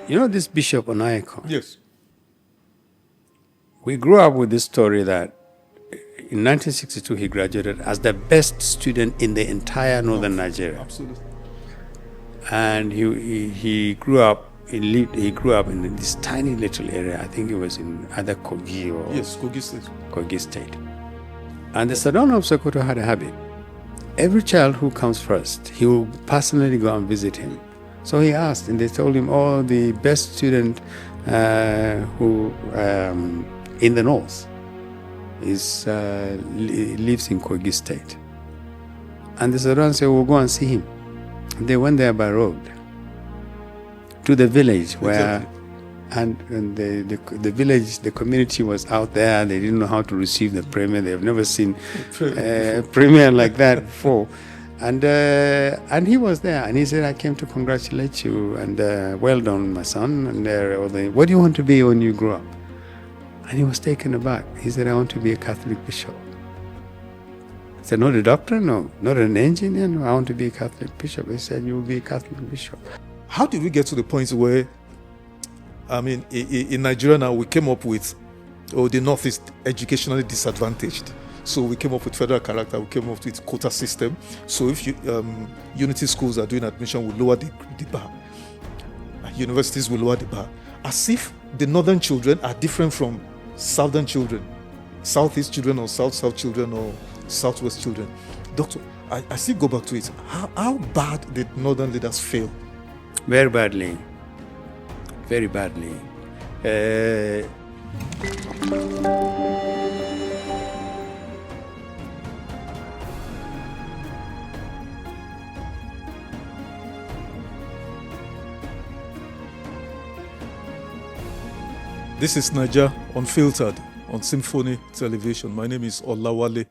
You know this Bishop Onayeko? Yes. We grew up with this story that in 1962 he graduated as the best student in the entire northern Nigeria. Absolutely. And he grew up. He grew up in this tiny little area. I think it was in either Kogi or Yes, Kogi State. Kogi State. And the Sultan of Sokoto had a habit. Every child who comes first, he will personally go and visit him. So he asked, and they told him, "Oh, the best student who in the north lives in Kogi State." And the Sultan said, "We'll go and see him." They went there by road to the village where, Exactly. and the village, the community was out there. They didn't know how to receive the premier. They've never seen a premier like that before. And he was there, and he said, "I came to congratulate you, and well done, my son." And what do you want to be when you grow up? And he was taken aback. He said, "I want to be a Catholic bishop." I said, "Not a doctor? No. Not an engineer? No. I want to be a Catholic bishop." He said, "You will be a Catholic bishop." How did we get to the point where, I mean, in Nigeria now, we came up with, the North is educationally disadvantaged. So we came up with federal character, we came up with quota system. So if unity schools are doing admission, we lower the bar. Universities will lower the bar. As if the northern children are different from southern children, southeast children or south children or southwest children. Doctor, I still go back to it. How bad did northern leaders fail? Very badly. Very badly. This is Niger Unfiltered on SYMFONI television. My name is Olawale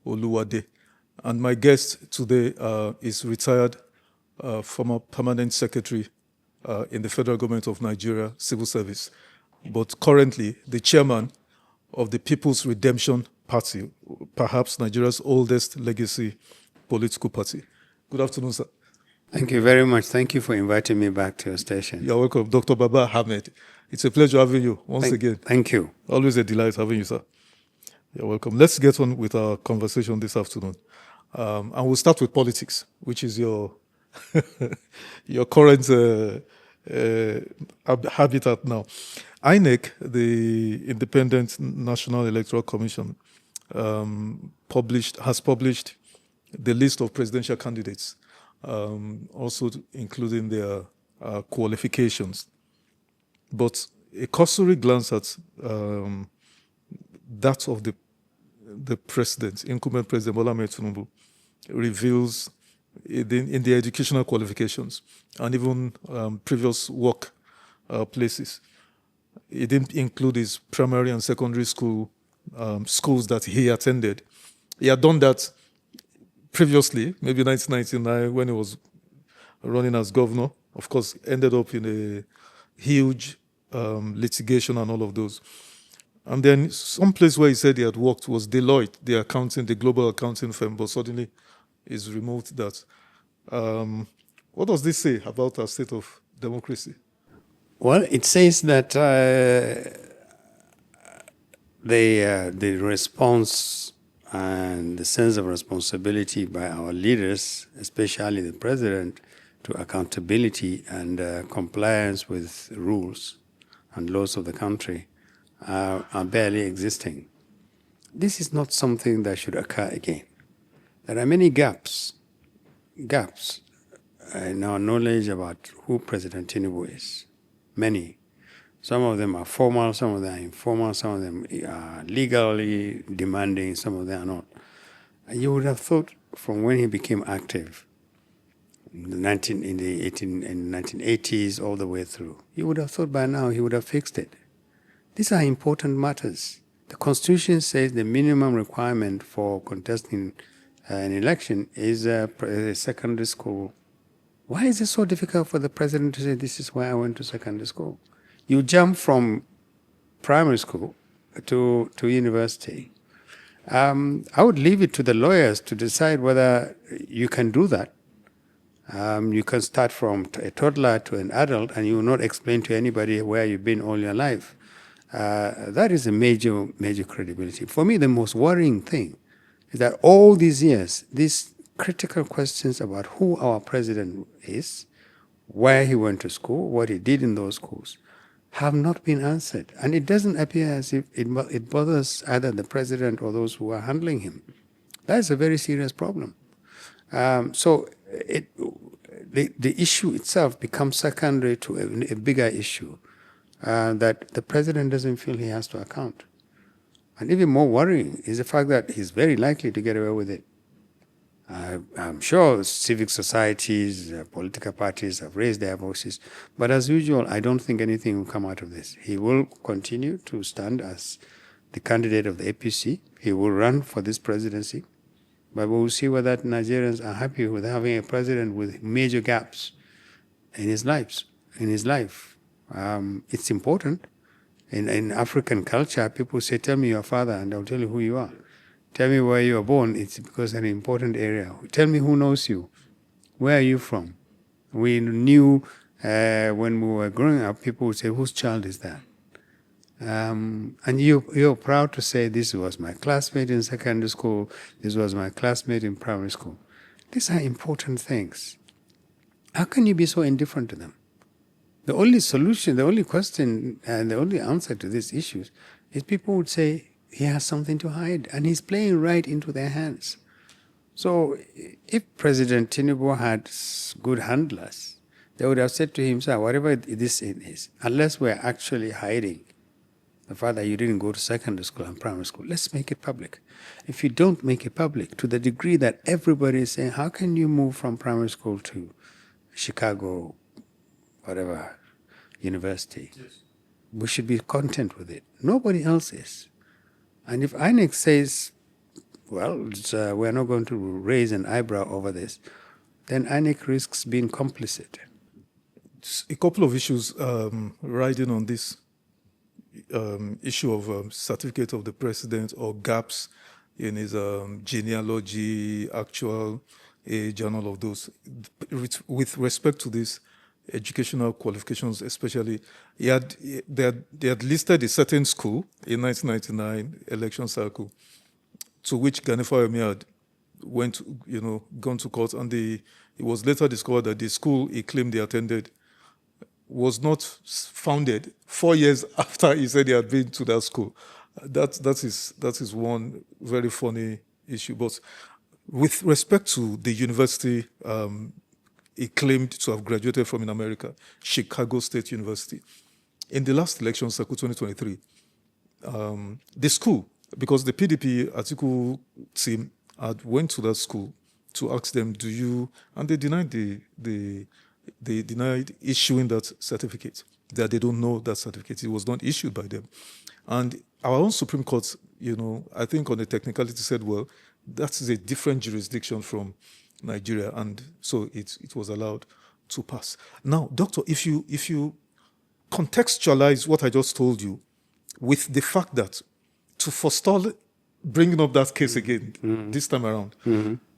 Oluwade, and my guest today is retired former permanent secretary in the federal government of Nigeria, civil service, but currently the chairman of the People's Redemption Party, perhaps Nigeria's oldest legacy political party. Good afternoon, sir. Thank you very much. Thank you for inviting me back to your station. You're welcome, Dr. Baba-Ahmed. It's a pleasure having you once again. Thank you. Always a delight having you, sir. You're welcome. Let's get on with our conversation this afternoon. And we'll start with politics, which is your your current habitat now. INEC, the Independent National Electoral Commission, has published the list of presidential candidates, also including their qualifications. But a cursory glance at that of the president, incumbent President Bola Ahmed Tinubu, reveals in the educational qualifications and even previous work places. It didn't include his primary and secondary schools that he attended. He had done that previously, maybe 1999, when he was running as governor. Of course, ended up in a huge litigation and all of those. And then some place where he said he had worked was Deloitte, the global accounting firm, but suddenly he's removed that. What does this say about our state of democracy? Well, it says that the response and the sense of responsibility by our leaders, especially the president, to accountability and compliance with rules and laws of the country are barely existing. This is not something that should occur again. There are many gaps in our knowledge about who President Tinubu is. Many. Some of them are formal, some of them are informal, some of them are legally demanding, some of them are not. And you would have thought from when he became active in the 1980s all the way through, you would have thought by now he would have fixed it. These are important matters. The Constitution says the minimum requirement for contesting an election is a secondary school. Why is it so difficult for the president to say, this is why I went to secondary school? You jump from primary school to university. I would leave it to the lawyers to decide whether you can do that. You can start from a toddler to an adult, and you will not explain to anybody where you've been all your life. That is a major, major credibility. For me, the most worrying thing is that all these years, these critical questions about who our president is, where he went to school, what he did in those schools, have not been answered. And it doesn't appear as if it bothers either the president or those who are handling him. That's a very serious problem. So the issue itself becomes secondary to a bigger issue that the president doesn't feel he has to account. And even more worrying is the fact that he's very likely to get away with it. I'm sure civic societies, political parties have raised their voices, but as usual, I don't think anything will come out of this. He will continue to stand as the candidate of the APC. He will run for this presidency, but we will see whether Nigerians are happy with having a president with major gaps in his life. It's important. In African culture, people say, "Tell me your father, and I'll tell you who you are. Tell me where you were born. It's because an important area. Tell me who knows you. Where are you from?" We knew when we were growing up, people would say, "Whose child is that?" And you're proud to say, "This was my classmate in secondary school. This was my classmate in primary school." These are important things. How can you be so indifferent to them? The only solution, the only question, and the only answer to these issues is people would say, he has something to hide, and he's playing right into their hands. So if President Tinubu had good handlers, they would have said to him, "Sir, whatever this is, unless we're actually hiding the fact that you didn't go to secondary school and primary school, let's make it public." If you don't make it public to the degree that everybody is saying, how can you move from primary school to Chicago, whatever, university? Yes. We should be content with it. Nobody else is. And if INEC says, well, we're not going to raise an eyebrow over this, then INEC risks being complicit. A couple of issues riding on this issue of certificate of the president or gaps in his genealogy, actual age, and all of those. With respect to this, educational qualifications especially, they had listed a certain school in 1999 election cycle to which Gani Fawemi had gone to court, and it was later discovered that the school he claimed he attended was not founded 4 years after he said he had been to that school. That is one very funny issue. But with respect to the university he claimed to have graduated from in America, Chicago State University, in the last election cycle, 2023, the school, because the PDP Atiku team had went to that school to ask them, and they denied issuing that certificate, that they don't know that certificate. It was not issued by them. And our own Supreme Court, I think on the technicality said, well, that is a different jurisdiction from Nigeria, and so it was allowed to pass. Now, Doctor, if you contextualize what I just told you with the fact that to forestall bringing up that case again this time around,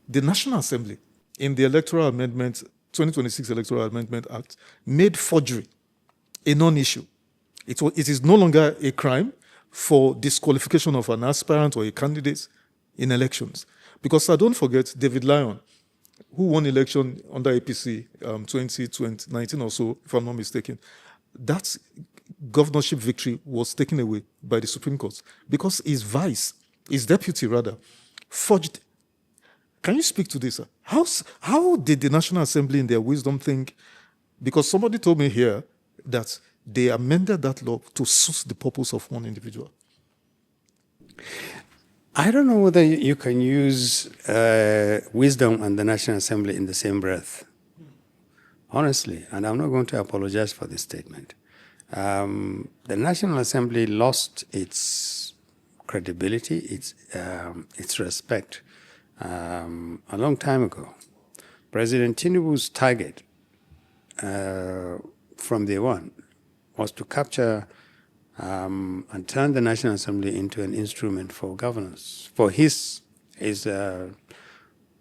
the National Assembly in the Electoral Amendment 2026 Electoral Amendment Act made forgery a non-issue. It is no longer a crime for disqualification of an aspirant or a candidate in elections. Because don't forget, David Lyon, who won election under APC 2019 or so, if I'm not mistaken, that governorship victory was taken away by the Supreme Court because his deputy rather, forged. Can you speak to this, sir? How did the National Assembly in their wisdom think? Because somebody told me here that they amended that law to suit the purpose of one individual. I don't know whether you can use wisdom and the National Assembly in the same breath. Honestly, and I'm not going to apologize for this statement. The National Assembly lost its credibility, its respect a long time ago. President Tinubu's target from day one was to capture and turn the National Assembly into an instrument for governance, for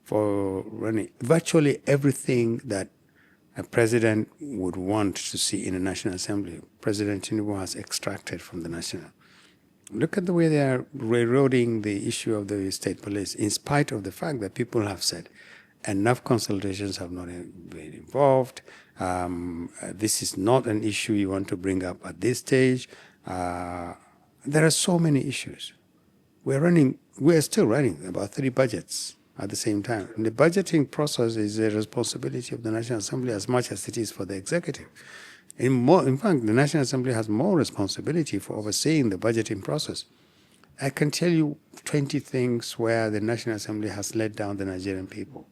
for running virtually everything that a president would want to see in a National Assembly. President Tinubu has extracted from the National. Look at the way they are railroading the issue of the state police, in spite of the fact that people have said enough consultations have not been involved. This is not an issue you want to bring up at this stage. There are so many issues. We're still running about 3 budgets at the same time. And the budgeting process is a responsibility of the National Assembly as much as it is for the executive. In fact, the National Assembly has more responsibility for overseeing the budgeting process. I can tell you 20 things where the National Assembly has let down the Nigerian people.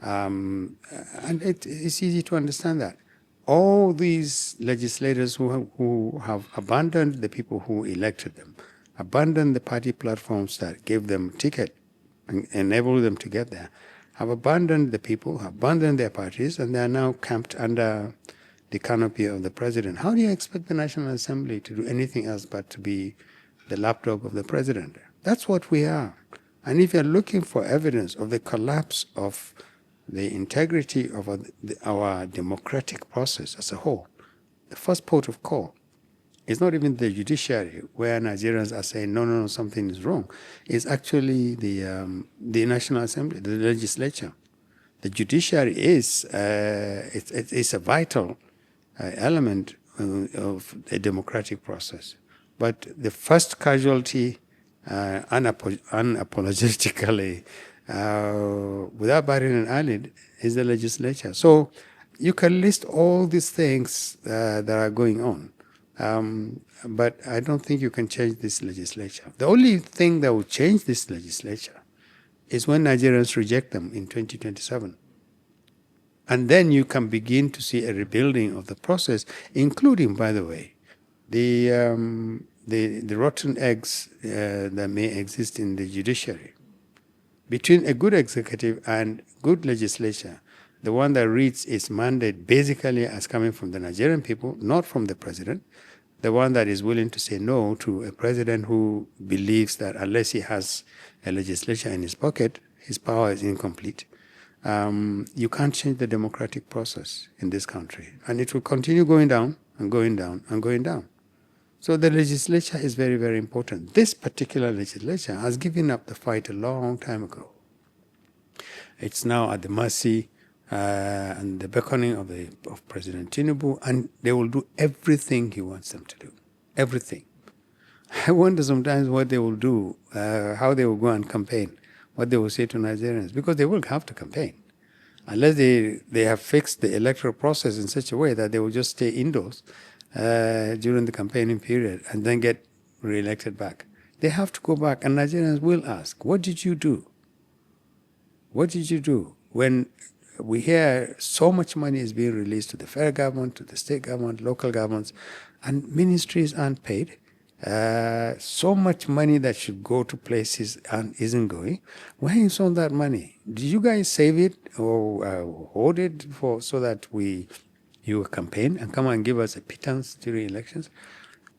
And it's easy to understand that. All these legislators who have abandoned the people who elected them, abandoned the party platforms that gave them ticket and enabled them to get there, have abandoned the people, have abandoned their parties, and they are now camped under the canopy of the president. How do you expect the National Assembly to do anything else but to be the lapdog of the president? That's what we are. And if you're looking for evidence of the collapse of the integrity of our democratic process as a whole, the first port of call is not even the judiciary, where Nigerians are saying, no, something is wrong. It's actually the National Assembly, the legislature. The judiciary is it's a vital element of a democratic process. But the first casualty, unapologetically, without batting an eyelid, is the legislature. So you can list all these things that are going on. But I don't think you can change this legislature. The only thing that will change this legislature is when Nigerians reject them in 2027. And then you can begin to see a rebuilding of the process, including, by the way, the rotten eggs that may exist in the judiciary. Between a good executive and good legislature, the one that reads its mandate basically as coming from the Nigerian people, not from the president, the one that is willing to say no to a president who believes that unless he has a legislature in his pocket, his power is incomplete. You can't change the democratic process in this country. And it will continue going down and going down and going down. So the legislature is very, very important. This particular legislature has given up the fight a long time ago. It's now at the mercy and the beckoning of President Tinubu, and they will do everything he wants them to do. Everything. I wonder sometimes what they will do, how they will go and campaign, what they will say to Nigerians, because they will have to campaign. Unless they have fixed the electoral process in such a way that they will just stay indoors during the campaigning period and then get re-elected back. They have to go back, and Nigerians will ask, what did you do? What did you do? When we hear so much money is being released to the federal government, to the state government, local governments, and ministries aren't paid. So much money that should go to places and isn't going. Where is all that money? Did you guys save it or hold it so that you campaign and come and give us a pittance during elections?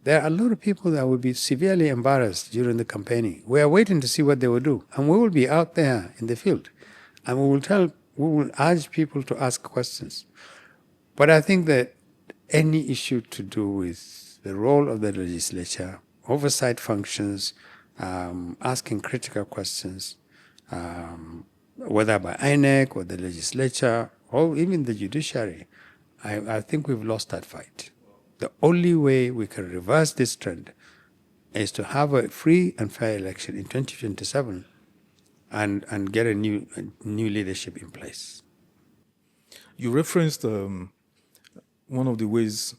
There are a lot of people that will be severely embarrassed during the campaigning. We are waiting to see what they will do, and we will be out there in the field, and we will urge people to ask questions. But I think that any issue to do with the role of the legislature, oversight functions, asking critical questions, whether by INEC or the legislature or even the judiciary, I think we've lost that fight. The only way we can reverse this trend is to have a free and fair election in 2027 and get a new leadership in place. You referenced one of the ways,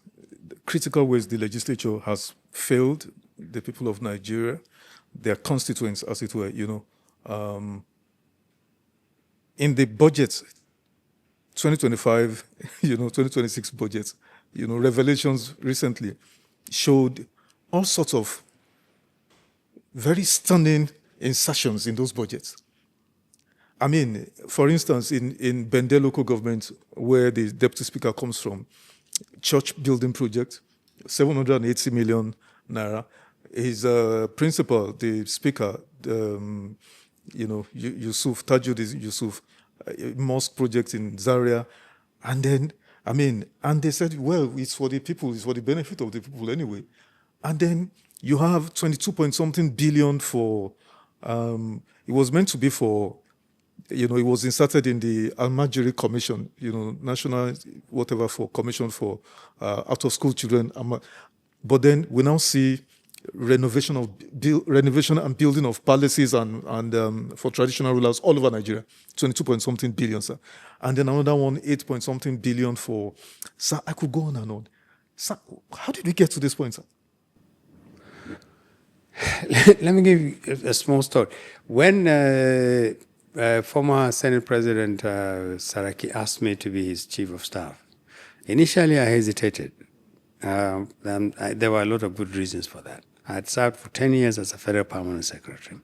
critical ways the legislature has failed the people of Nigeria, their constituents, as it were, in the budget, 2025, 2026 budget, revelations recently showed all sorts of very stunning insertions in those budgets. I mean, for instance, in Bende local government, where the deputy speaker comes from, church building project, 780 million naira. His principal, the speaker, Yusuf, Tajuddin Yusuf, mosque project in Zaria. And then, and they said, well, it's for the people, it's for the benefit of the people anyway. And then you have 22 point something billion for, it was meant to be for, it was inserted in the Al-Majiri Commission, national, whatever, for commission for out-of-school children. But then we now see renovation and building of palaces and for traditional rulers all over Nigeria, 22 point something billion, sir. And then another one, 8 point something billion for, sir, I could go on and on. Sir, how did we get to this point, sir? Let me give you a small story. When former Senate President Saraki asked me to be his chief of staff, initially I hesitated. There were a lot of good reasons for that. I had served for 10 years as a federal permanent secretary.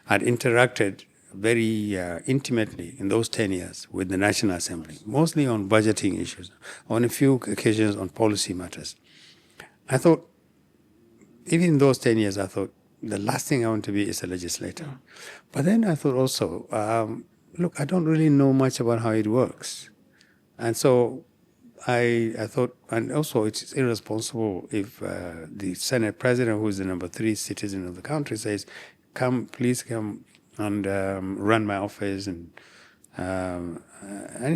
I'd interacted very intimately in those 10 years with the National Assembly, mostly on budgeting issues, on a few occasions on policy matters. I thought, even in those 10 years, I thought, the last thing I want to be is a legislator. But then I thought also, look, I don't really know much about how it works. And so I thought, and also it's irresponsible if the Senate President, who is the number 3 citizen of the country, says, please come and run my office. And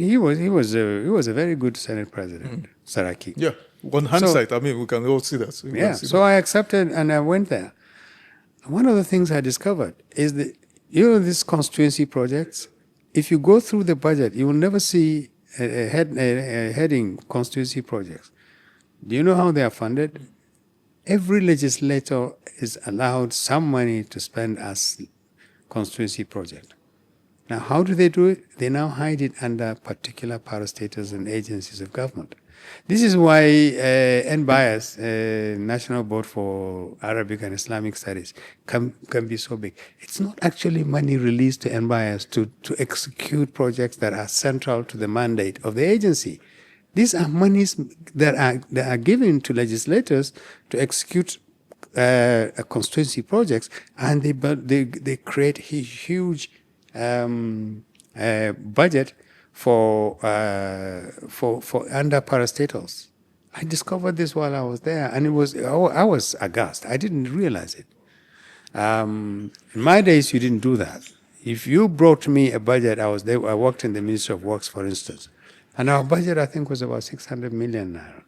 he was a very good Senate President, Saraki. Yeah, on hindsight, we can all see that. So I accepted and I went there. One of the things I discovered is that, these constituency projects, if you go through the budget, you will never see a heading constituency projects. Do you know how they are funded? Every legislator is allowed some money to spend as constituency project. Now, how do they do it? They now hide it under particular parastatals and agencies of government. This is why NBIAS, National Board for Arabic and Islamic Studies, can be so big. It's not actually money released to NBIAS to execute projects that are central to the mandate of the agency. These are monies that are given to legislators to execute constituency projects, and they create a huge budget for under parastatals. I discovered this while I was there, and I was aghast. I didn't realize it. In my days, you didn't do that. If you brought me a budget, I worked in the Ministry of Works, for instance, and our budget, I think, was about 600 million naira.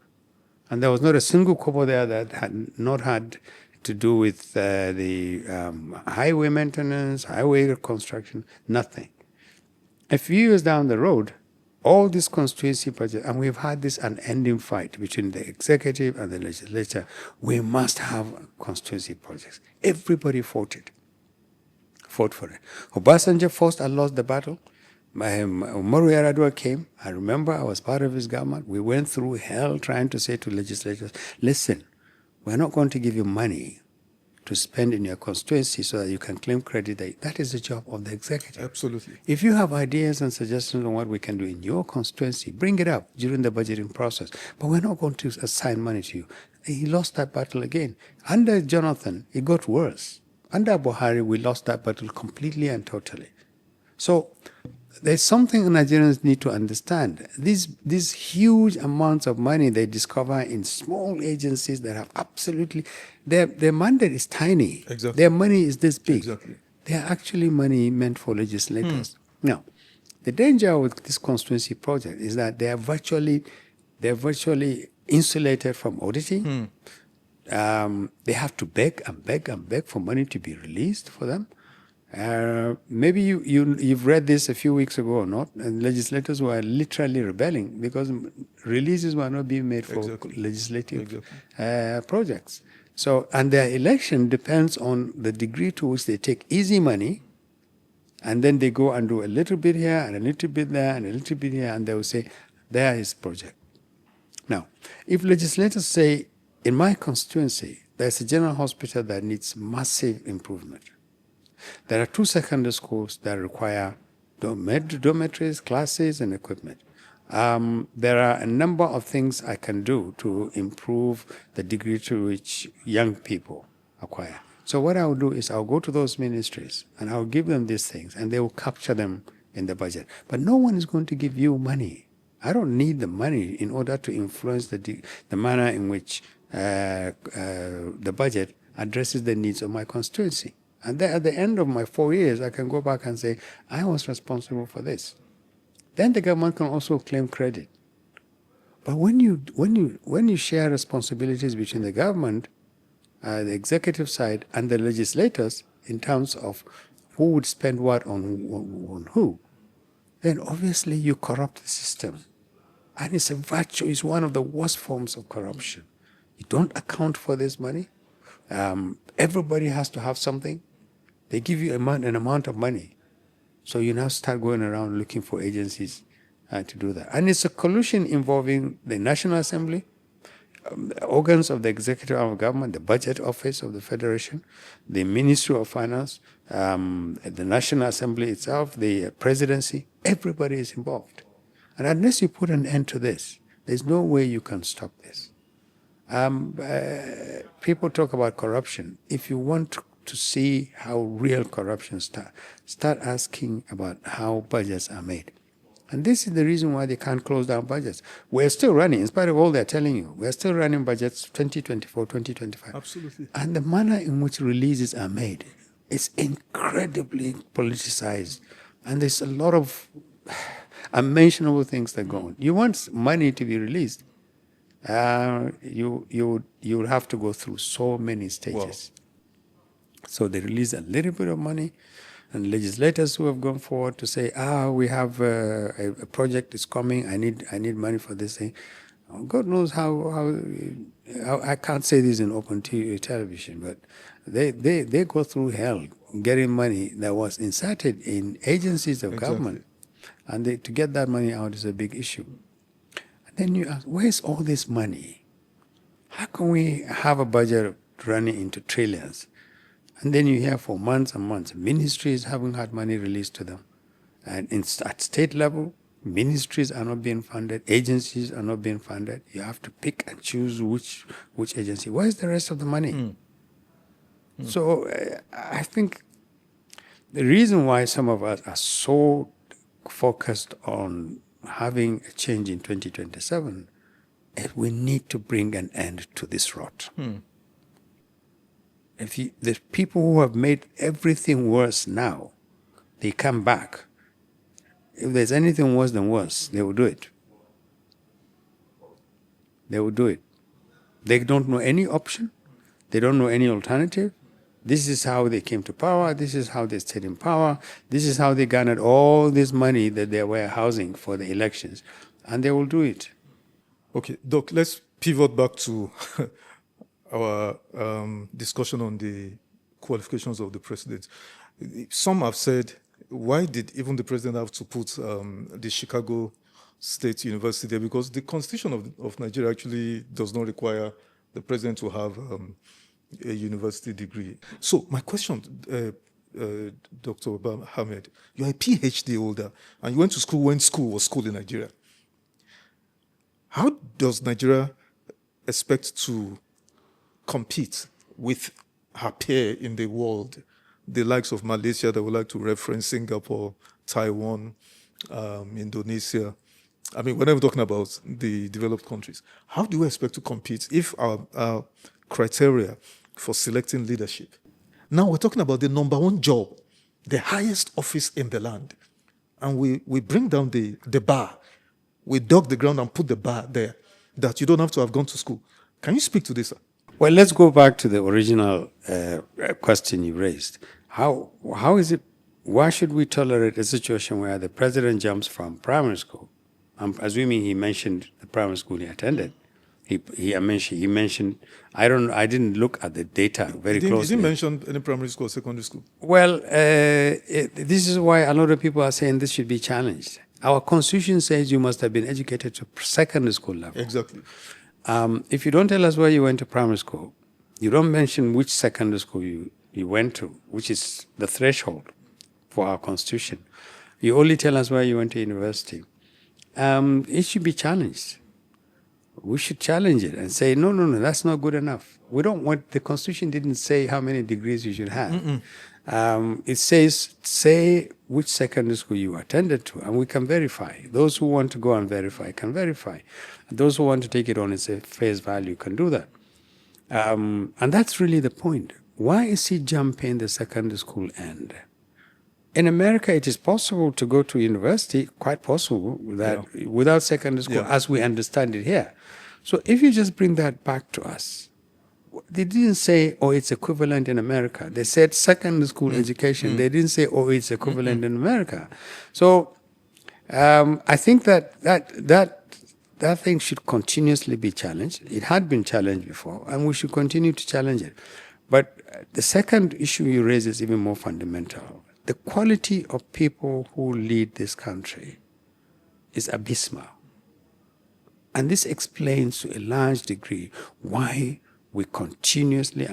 And there was not a single kobo there that had not had to do with the highway maintenance, highway construction, nothing. A few years down the road, all this constituency project, and we've had this unending fight between the executive and the legislature. We must have constituency projects. Everybody fought for it. Obasanjo first and lost the battle. Yar'Adua came. I remember I was part of his government. We went through hell trying to say to legislators, listen, we're not going to give you money to spend in your constituency so that you can claim credit. That is the job of the executive. Absolutely. If you have ideas and suggestions on what we can do in your constituency, bring it up during the budgeting process. But we're not going to assign money to you. He lost that battle again. Under Jonathan, it got worse. Under Buhari, we lost that battle completely and totally. So there's something Nigerians need to understand. These huge amounts of money they discover in small agencies that have absolutely, their mandate is tiny. Exactly. Their money is this big. Exactly. They are actually money meant for legislators. Now, the danger with this constituency project is that they're virtually insulated from auditing. They have to beg and beg and beg for money to be released for them. Maybe you've read this a few weeks ago or not, and legislators were literally rebelling because releases were not being made for legislative projects. So, and their election depends on the degree to which they take easy money, and then they go and do a little bit here and a little bit there and a little bit here, and they will say, there is project. Now, if legislators say, in my constituency, there's a general hospital that needs massive improvement. There are 2 secondary schools that require dormitories, classes, and equipment. There are a number of things I can do to improve the degree to which young people acquire. So what I'll do is I'll go to those ministries and I'll give them these things and they will capture them in the budget. But no one is going to give you money. I don't need the money in order to influence the manner in which the budget addresses the needs of my constituency. And then at the end of my 4 years, I can go back and say, I was responsible for this. Then the government can also claim credit. But when you share responsibilities between the government, the executive side, and the legislators in terms of who would spend what on who, then obviously you corrupt the system. And it's a virtue, it's one of the worst forms of corruption. You don't account for this money. Everybody has to have something. They give you an amount of money. So you now start going around looking for agencies to do that. And it's a collusion involving the National Assembly, organs of the executive arm of government, the budget office of the Federation, the Ministry of Finance, the National Assembly itself, the presidency. Everybody is involved. And unless you put an end to this, there's no way you can stop this. People talk about corruption. If you want to see how real corruption start asking about how budgets are made. And this is the reason why they can't close down budgets. We're still running, in spite of all they're telling you, we're still running budgets 2024, 2025. Absolutely. And the manner in which releases are made is incredibly politicized. And there's a lot of unmentionable things that go on. You want money to be released, you'll have to go through so many stages. Wow. So they release a little bit of money, and legislators who have gone forward to say, we have a project is coming, I need money for this thing. God knows how I can't say this in open television, but they go through hell getting money that was inserted in agencies of government. And to get that money out is a big issue. And then you ask, where's all this money? How can we have a budget running into trillions? And then you hear for months and months, ministries haven't had money released to them. And at state level, ministries are not being funded, agencies are not being funded. You have to pick and choose which agency. Where's the rest of the money? So I think the reason why some of us are so focused on having a change in 2027 is we need to bring an end to this rot. The people who have made everything worse now, they come back. If there's anything worse than worse, they will do it. They will do it. They don't know any option. They don't know any alternative. This is how they came to power. This is how they stayed in power. This is how they garnered all this money that they were housing for the elections. And they will do it. Okay, Doc, let's pivot back to our discussion on the qualifications of the president. Some have said, why did even the president have to put the Chicago State University there? Because the Constitution of Nigeria actually does not require the president to have a university degree. So my question, Dr. Baba-Ahmed, you're a PhD holder, and you went to school when school was school in Nigeria. How does Nigeria expect to compete with her peer in the world, the likes of Malaysia that would like to reference Singapore, Taiwan, Indonesia? I mean, whenever we're talking about the developed countries, how do we expect to compete if our criteria for selecting leadership? Now we're talking about the number one job, the highest office in the land. And we bring down the bar. We dug the ground and put the bar there, that you don't have to have gone to school. Can you speak to this, sir? Well, let's go back to the original question you raised. How is it, why should we tolerate a situation where the president jumps from primary school? I'm assuming he mentioned the primary school he attended. He mentioned, I didn't look at the data very closely. He didn't mention any primary school or secondary school. Well, this is why a lot of people are saying this should be challenged. Our constitution says you must have been educated to secondary school level. Exactly. If you don't tell us where you went to primary school, you don't mention which secondary school you went to, which is the threshold for our constitution. You only tell us where you went to university. It should be challenged. we should challenge it and say, no, that's not good enough. We don't want, the Constitution didn't say how many degrees you should have. It says, say which secondary school you attended to, and we can verify. Those who want to go and verify can verify. Those who want to take it on as a face value can do that. And that's really the point. Why is he jumping the secondary school end? In America, it is possible to go to university, quite possible, that without secondary school, as we understand it here. So if you just bring that back to us, they didn't say, oh, it's equivalent in America. They said secondary school education. They didn't say, oh, it's equivalent in America. So I think that thing should continuously be challenged. It had been challenged before, and we should continue to challenge it. But the second issue you raise is even more fundamental. The quality of people who lead this country is abysmal. And this explains to a large degree why we continuously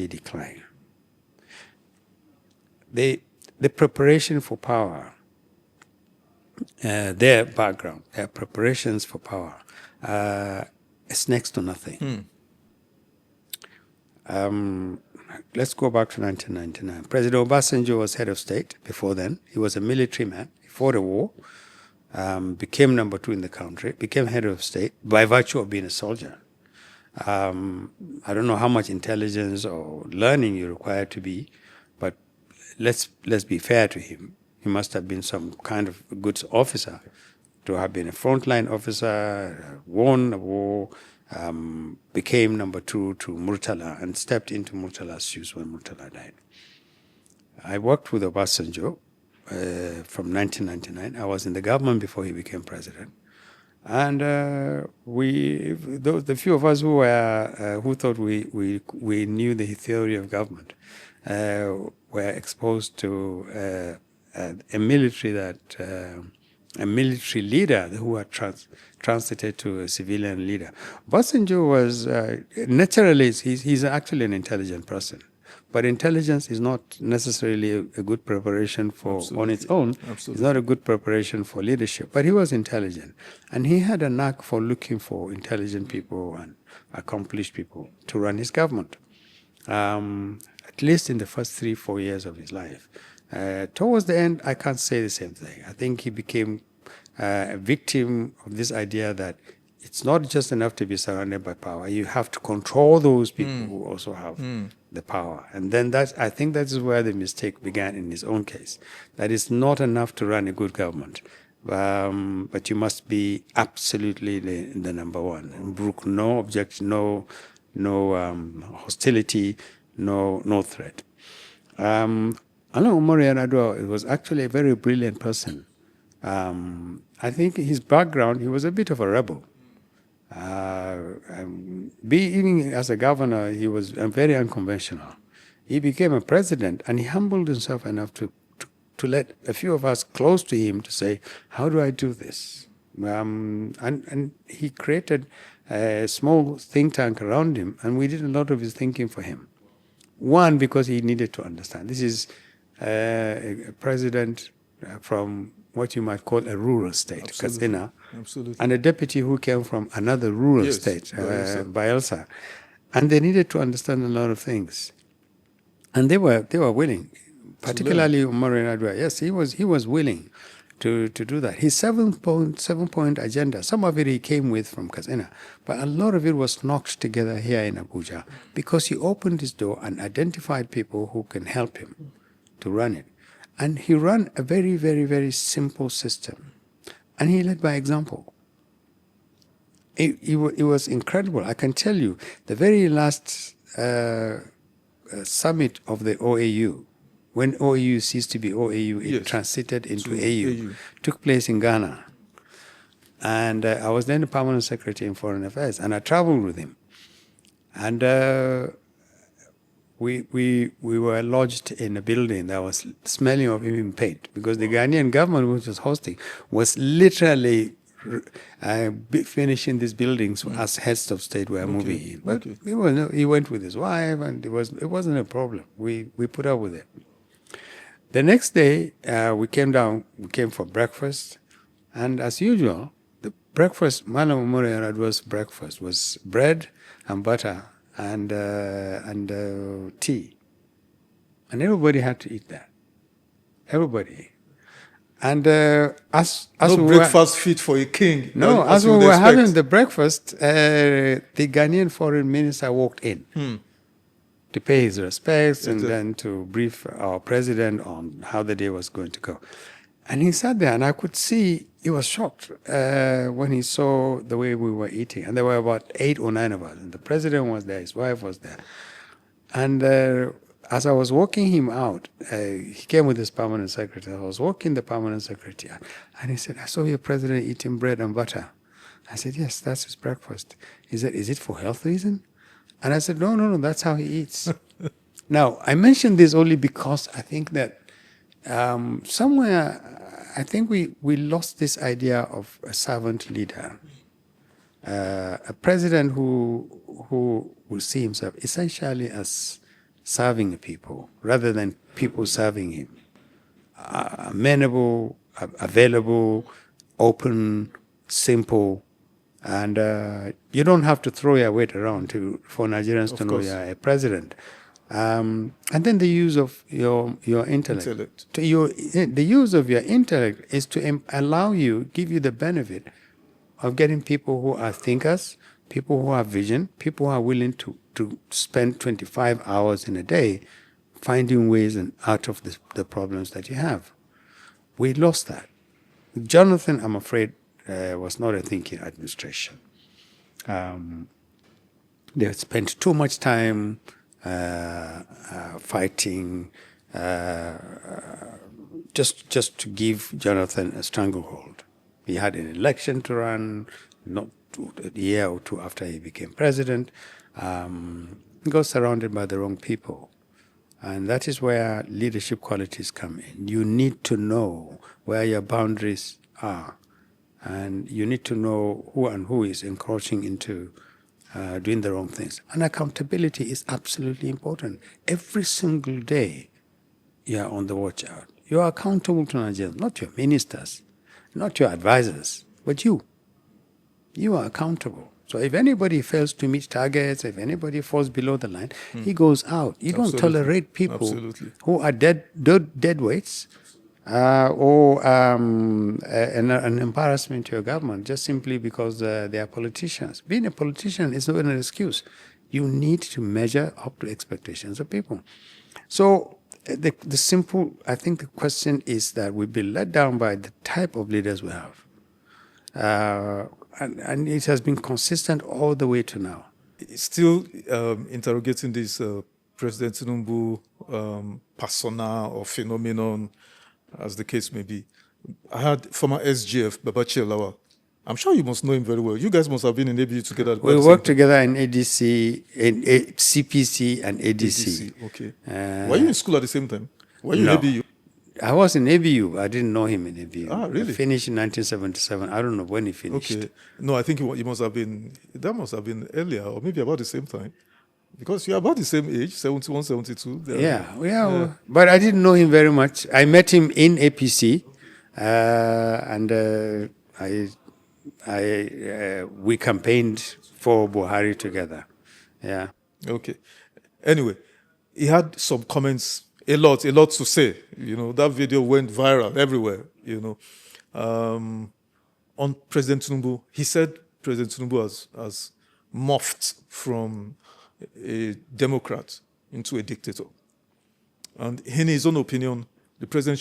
decline. The preparation for power, their background, their preparations for power, is next to nothing. Let's go back to 1999. President Obasanjo was head of state before then. He was a military man. He fought a war, became number 2 in the country, became head of state by virtue of being a soldier. I don't know how much intelligence or learning you require to be, but let's be fair to him. He must have been some kind of good officer to have been a frontline officer, won a war, became number 2 to Murtala and stepped into Murtala's shoes when Murtala died. I worked with Obasanjo from 1999. I was in the government before he became president. And the few of us who thought we knew the theory of government were exposed to a military leader who had transited to a civilian leader. Obasanjo was naturally he's actually an intelligent person. But intelligence is not necessarily a good preparation for on its own. It's not a good preparation for leadership. But he was intelligent. And he had a knack for looking for intelligent people and accomplished people to run his government, at least in the first 3-4 years of his life. Towards the end, I can't say the same thing. I think he became a victim of this idea that it's not just enough to be surrounded by power. You have to control those people who also have the power. And then I think that is where the mistake began in his own case. That it's not enough to run a good government, but you must be absolutely the number one. And brook no objection, no hostility, no threat. Along Umar Yar'Adua was actually a very brilliant person. I think his background, he was a bit of a rebel. Even as a governor, he was very unconventional. He became a president, and he humbled himself enough to let a few of us close to him to say, how do I do this? And he created a small think tank around him, and we did a lot of his thinking for him. One, because he needed to understand. This is a president from what you might call a rural state, Katsina, and a deputy who came from another rural state, Bayelsa. And they needed to understand a lot of things. And they were willing, particularly Umar Yar'Adua. Yes, he was willing to do that. His seven-point agenda, some of it he came with from Katsina, but a lot of it was knocked together here in Abuja because he opened his door and identified people who can help him to run it. And he ran a very, very, very simple system. And he led by example. It was incredible. I can tell you, the very last summit of the OAU, when OAU ceased to be OAU, it transited into AU, took place in Ghana. And I was then the permanent secretary in foreign affairs, and I traveled with him. And we were lodged in a building that was smelling of even paint, because the Ghanaian government, which was hosting, was literally finishing these buildings as heads of state were moving in. But he went with his wife, and it wasn't a problem. We put up with it. The next day, we came for breakfast, and as usual, breakfast, Malam Umar Yar'Adua's breakfast was bread and butter and tea. And everybody had to eat that. Everybody. And as no we breakfast fit for a king. No, as we were having the breakfast, the Ghanaian foreign minister walked in to pay his respects and then to brief our president on how the day was going to go. And he sat there, and I could see he was shocked when he saw the way we were eating. And there were about 8 or 9 of us. And the president was there, his wife was there. And as I was walking him out, he came with his permanent secretary. I was walking the permanent secretary, and he said, "I saw your president eating bread and butter." I said, "Yes, that's his breakfast." He said, "Is it for health reason?" And I said, No, that's how he eats." Now, I mention this only because I think that somewhere, I think we lost this idea of a servant leader, a president who will see himself essentially as serving the people rather than people serving him. Amenable, available, open, simple, and you don't have to throw your weight around for Nigerians to know you're a president. And then the use of your intellect. The use of your intellect is to allow you, give you the benefit of getting people who are thinkers, people who have vision, people who are willing to spend 25 hours in a day finding ways out of the problems that you have. We lost that. Jonathan, I'm afraid, was not a thinking administration. They spent too much time fighting, just to give Jonathan a stranglehold. He had an election to run, not a year or 2 after he became president. He got surrounded by the wrong people. And that is where leadership qualities come in. You need to know where your boundaries are. And you need to know who is encroaching into doing the wrong things. And accountability is absolutely important. Every single day, you are on the watch out. You are accountable to Nigerians, not your ministers, not your advisors, but you. You are accountable. So if anybody fails to meet targets, if anybody falls below the line, he goes out. You don't tolerate people who are dead weights or an embarrassment to your government just simply because they are politicians. Being a politician is not an excuse. You need to measure up to expectations of people. So the simple, I think the question is that we've been let down by the type of leaders we have. And it has been consistent all the way to now. Still interrogating this President Tinubu persona or phenomenon, as the case may be. I had former SGF Babachir Lawal. I'm sure you must know him very well. You guys must have been in ABU together. We worked together in ADC, in CPC and ADC. Okay. Were you in school at the same time? Were you in ABU? I was in ABU. I didn't know him in ABU. Ah, really? He finished in 1977. I don't know when he finished. Okay. No, I think that must have been earlier, or maybe about the same time. Because you're about the same age, 71, 72. Yeah. But I didn't know him very much. I met him in APC, and we campaigned for Buhari together. Yeah. Okay. Anyway, he had some comments, a lot to say. That video went viral everywhere, on President Tinubu. He said President Tinubu has morphed from a Democrat into a dictator. And in his own opinion, the president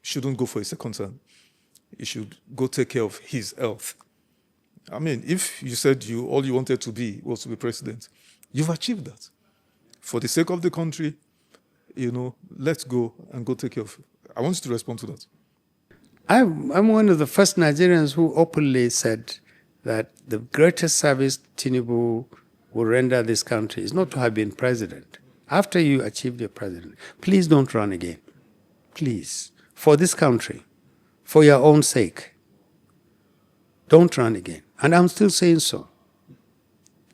shouldn't go for a second term. He should go take care of his health. I mean, if you said all you wanted to be was to be president, you've achieved that. For the sake of the country, let's go and go take care of it. I want you to respond to that. I'm one of the first Nigerians who openly said that the greatest service Tinubu will render this country is not to have been president. After you achieve your president, please don't run again. Please. For this country, for your own sake, don't run again. And I'm still saying so.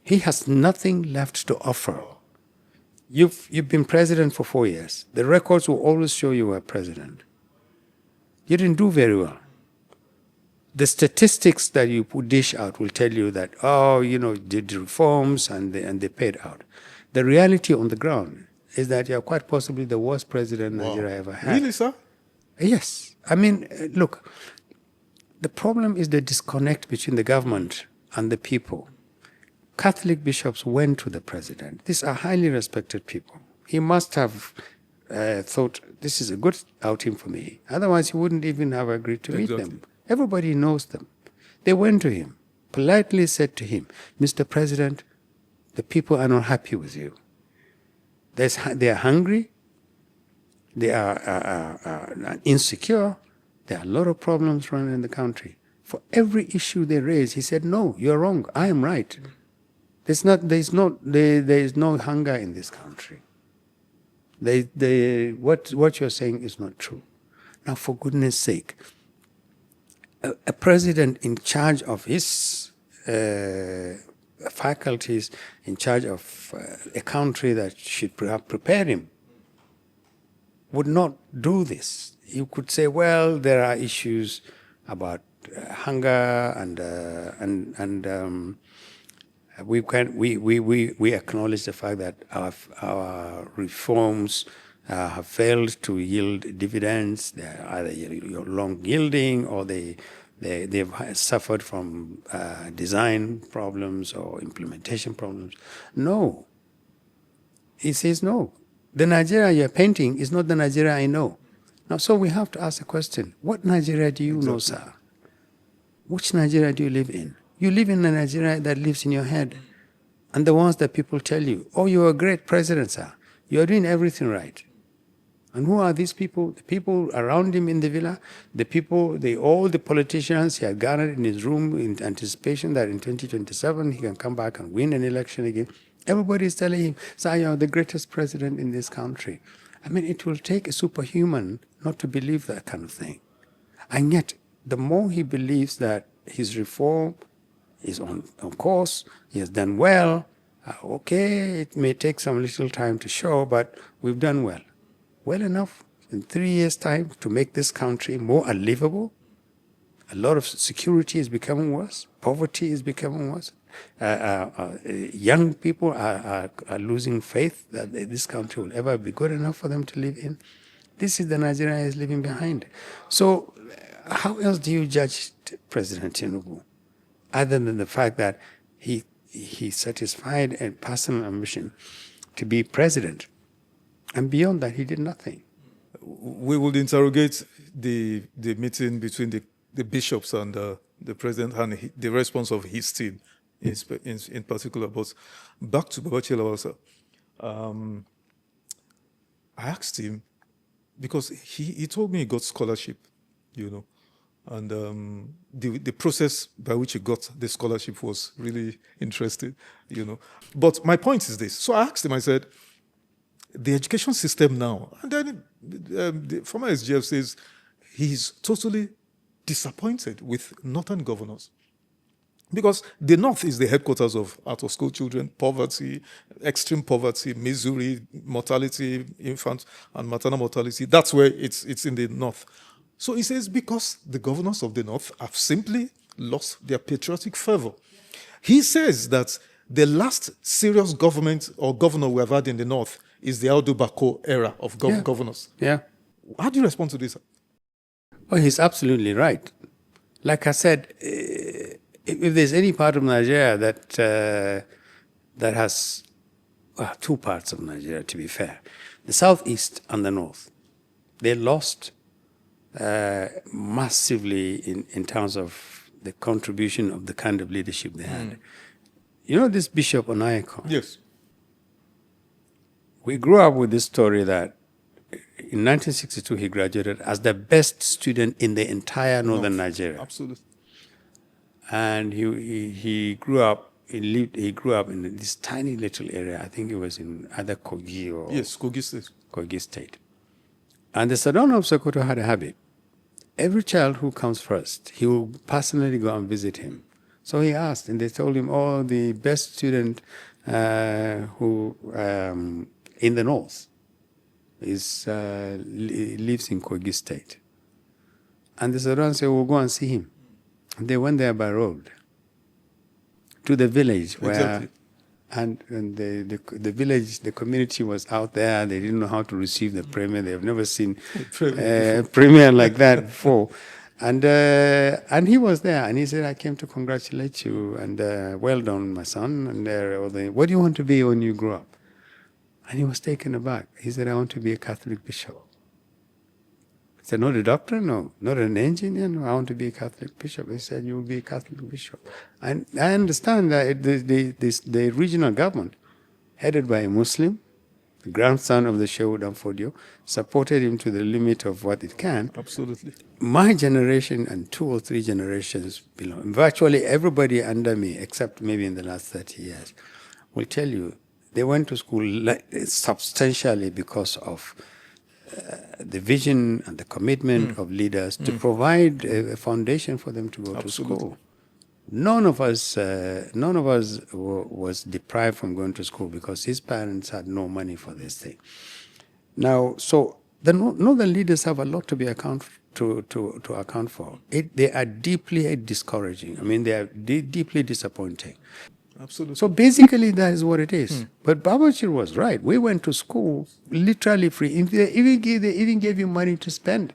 He has nothing left to offer. You've been president for 4 years. The records will always show you were president. You didn't do very well. the statistics that you dish out will tell you that, oh, did reforms and they paid out. The reality on the ground is that you're quite possibly the worst president Nigeria ever had. Really, sir? Yes. I mean, look, the problem is the disconnect between the government and the people. Catholic bishops went to the president. These are highly respected people. He must have thought, this is a good outing for me. Otherwise, he wouldn't even have agreed to meet them. Everybody knows them. They went to him, politely said to him, Mr. President, the people are not happy with you. They are hungry. They are insecure. There are a lot of problems running in the country. For every issue they raise, he said, no, you're wrong. I am right. There is no hunger in this country. What you're saying is not true. Now, for goodness sake, a president in charge of his faculties, in charge of a country that should have prepared him, would not do this. You could say, well, there are issues about hunger and we acknowledge the fact that our reforms have failed to yield dividends. They're either long yielding or they've suffered from design problems or implementation problems. No. He says no. The Nigeria you're painting is not the Nigeria I know. Now, so we have to ask the question, what Nigeria do you know, sir? Which Nigeria do you live in? You live in a Nigeria that lives in your head. And the ones that people tell you, oh, you're a great president, sir. You're doing everything right. And who are these people? The people around him in the villa, all the politicians he had gathered in his room in anticipation that in 2027 he can come back and win an election again. Everybody is telling him, sir, you're the greatest president in this country. I mean, it will take a superhuman not to believe that kind of thing. And yet, the more he believes that his reform is on course, he has done well, okay, it may take some little time to show, but we've done well. Well enough in 3 years' time to make this country more unlivable. A lot of security is becoming worse. Poverty is becoming worse. Young people are losing faith that this country will ever be good enough for them to live in. This is the Nigeria he's leaving behind. So how else do you judge President Tinubu, other than the fact that he satisfied a personal ambition to be president, and beyond that he did nothing? We will interrogate the meeting between the bishops and the president and the response of his team in particular. But back to Babachir Lawal, sir. I asked him, because he told me he got scholarship, and the process by which he got the scholarship was really interesting, But my point is this. So I asked him, I said, the education system now, and then the former SGF says he's totally disappointed with northern governors. Because the North is the headquarters of out-of-school children, poverty, extreme poverty, misery, mortality, infant and maternal mortality. That's where it's in the North. So he says because the governors of the North have simply lost their patriotic fervor. He says that the last serious government or governor we have had in the North is the Yar'Adua era of governors. Yeah. How do you respond to this? Oh, he's absolutely right. Like I said, if there's any part of Nigeria that has two parts of Nigeria, to be fair, the southeast and the north, they lost massively in terms of the contribution of the kind of leadership they had. You know this Bishop Onayeko? Yes. We grew up with this story that in 1962 he graduated as the best student in the entire northern Nigeria. Absolutely. And he grew up. He grew up in this tiny little area. I think it was in either Kogi or Kogi State. Kogi State. And the Sultan of Sokoto had a habit. Every child who comes first, he will personally go and visit him. So he asked, and they told him, "Oh, the best student who in the north lives in Kogi State." And the Sultan said, "We'll go and see him." They went there by road to the village where, Exactly. and the village, the community was out there. They didn't know how to receive the premier. They've never seen premier like that before. And he was there, and he said, "I came to congratulate you, and well done, my son." And what do you want to be when you grow up? And he was taken aback. He said, "I want to be a Catholic bishop." I said, "Not a doctor? No. Not an engineer? No. I want to be a Catholic bishop." He said, "You will be a Catholic bishop." And I understand that the regional government, headed by a Muslim, the grandson of the Shehu Danfodio, supported him to the limit of what it can. Absolutely. My generation and 2 or 3 generations below, virtually everybody under me, except maybe in the last 30 years, will tell you they went to school substantially because of the vision and the commitment of leaders to provide a foundation for them to go to school. None of us was deprived from going to school because his parents had no money for this thing. Now, so the northern leaders have a lot to be account for. They are deeply discouraging. I mean, they are deeply disappointing. Absolutely. So basically, that is what it is. But Babachir was right. We went to school literally free. They even gave you money to spend.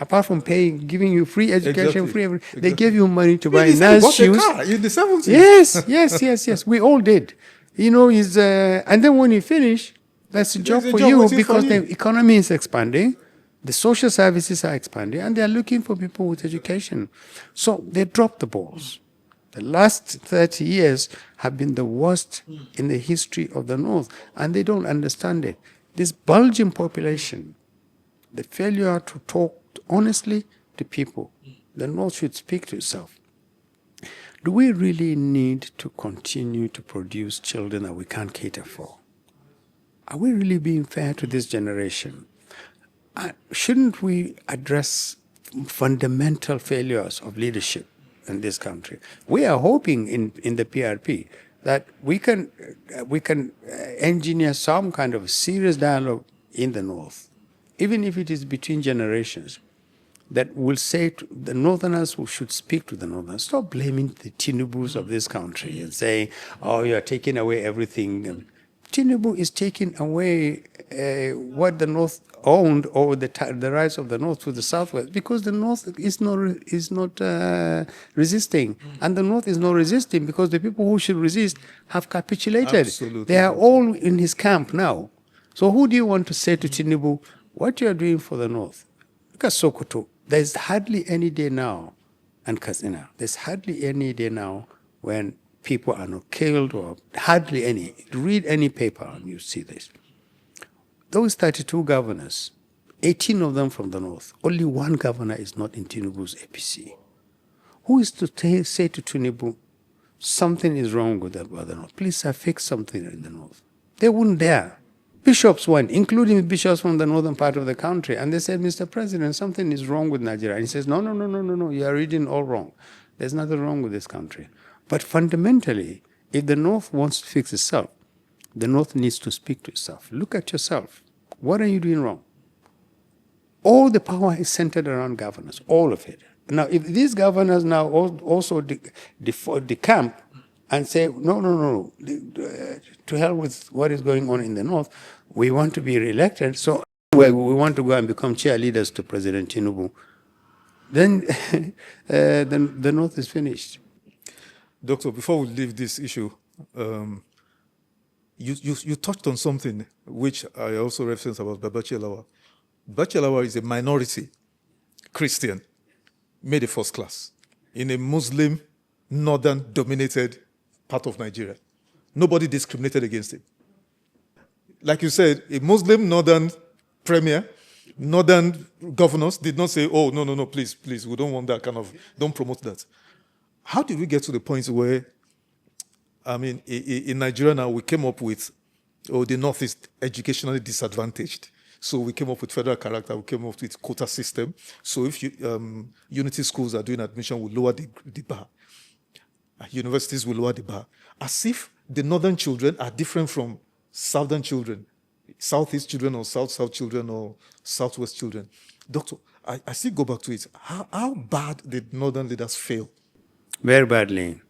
Apart from giving you free education, free everything, they gave you money to buy nice shoes. In the 70s. Yes. We all did. You know, and then when you finish, that's a job for you because the economy is expanding, the social services are expanding, and they are looking for people with education. So they dropped the balls. The last 30 years have been the worst in the history of the North, and they don't understand it. This bulging population, the failure to talk honestly to people, the North should speak to itself. Do we really need to continue to produce children that we can't cater for? Are we really being fair to this generation? Shouldn't we address fundamental failures of leadership in this country? We are hoping in the PRP that we can engineer some kind of serious dialogue in the North, even if it is between generations, that will say to the Northerners who should speak to the Northerners, stop blaming the Tinubus of this country and saying, "Oh, you are taking away everything." Tinubu is taking away what the North owned, or the rights of the North to the Southwest, because the North is not resisting, and the North is not resisting because the people who should resist have capitulated. Absolutely. They are all in his camp now. So who do you want to say to Tinubu, what you are doing for the North? Look at Sokoto. There's hardly any day now, and Katsina, there's hardly any day now when people are not killed, or hardly any. Read any paper and you see this. Those 32 governors, 18 of them from the North, only 1 governor is not in Tinubu's APC. Who is to say to Tinubu, something is wrong with the North? Please, fix something in the North. They wouldn't dare. Bishops went, including bishops from the northern part of the country, and they said, "Mr. President, something is wrong with Nigeria." And he says, No, you are reading all wrong. There's nothing wrong with this country. But fundamentally, if the North wants to fix itself, the North needs to speak to itself. Look at yourself. What are you doing wrong? All the power is centered around governors, all of it. Now, if these governors now also decamp and say, no, to hell with what is going on in the North, we want to be re-elected, so we want to go and become cheerleaders to President Tinubu, then the North is finished. Doctor, before we leave this issue, you touched on something which I also referenced about Babachir Lawal. Babachir Lawal is a minority Christian, made a first class in a Muslim, northern-dominated part of Nigeria. Nobody discriminated against him. Like you said, a Muslim northern premier, northern governors did not say, "Oh, no, please, we don't want that kind of, don't promote that." How did we get to the point where, I mean, in Nigeria now, we came up with, the North is educationally disadvantaged. So we came up with federal character, we came up with quota system. So if unity schools are doing admission, we lower the bar. Universities will lower the bar. As if the northern children are different from southern children, southeast children or south children or southwest children. Doctor, I still go back to it. How bad did northern leaders fail? Very badly.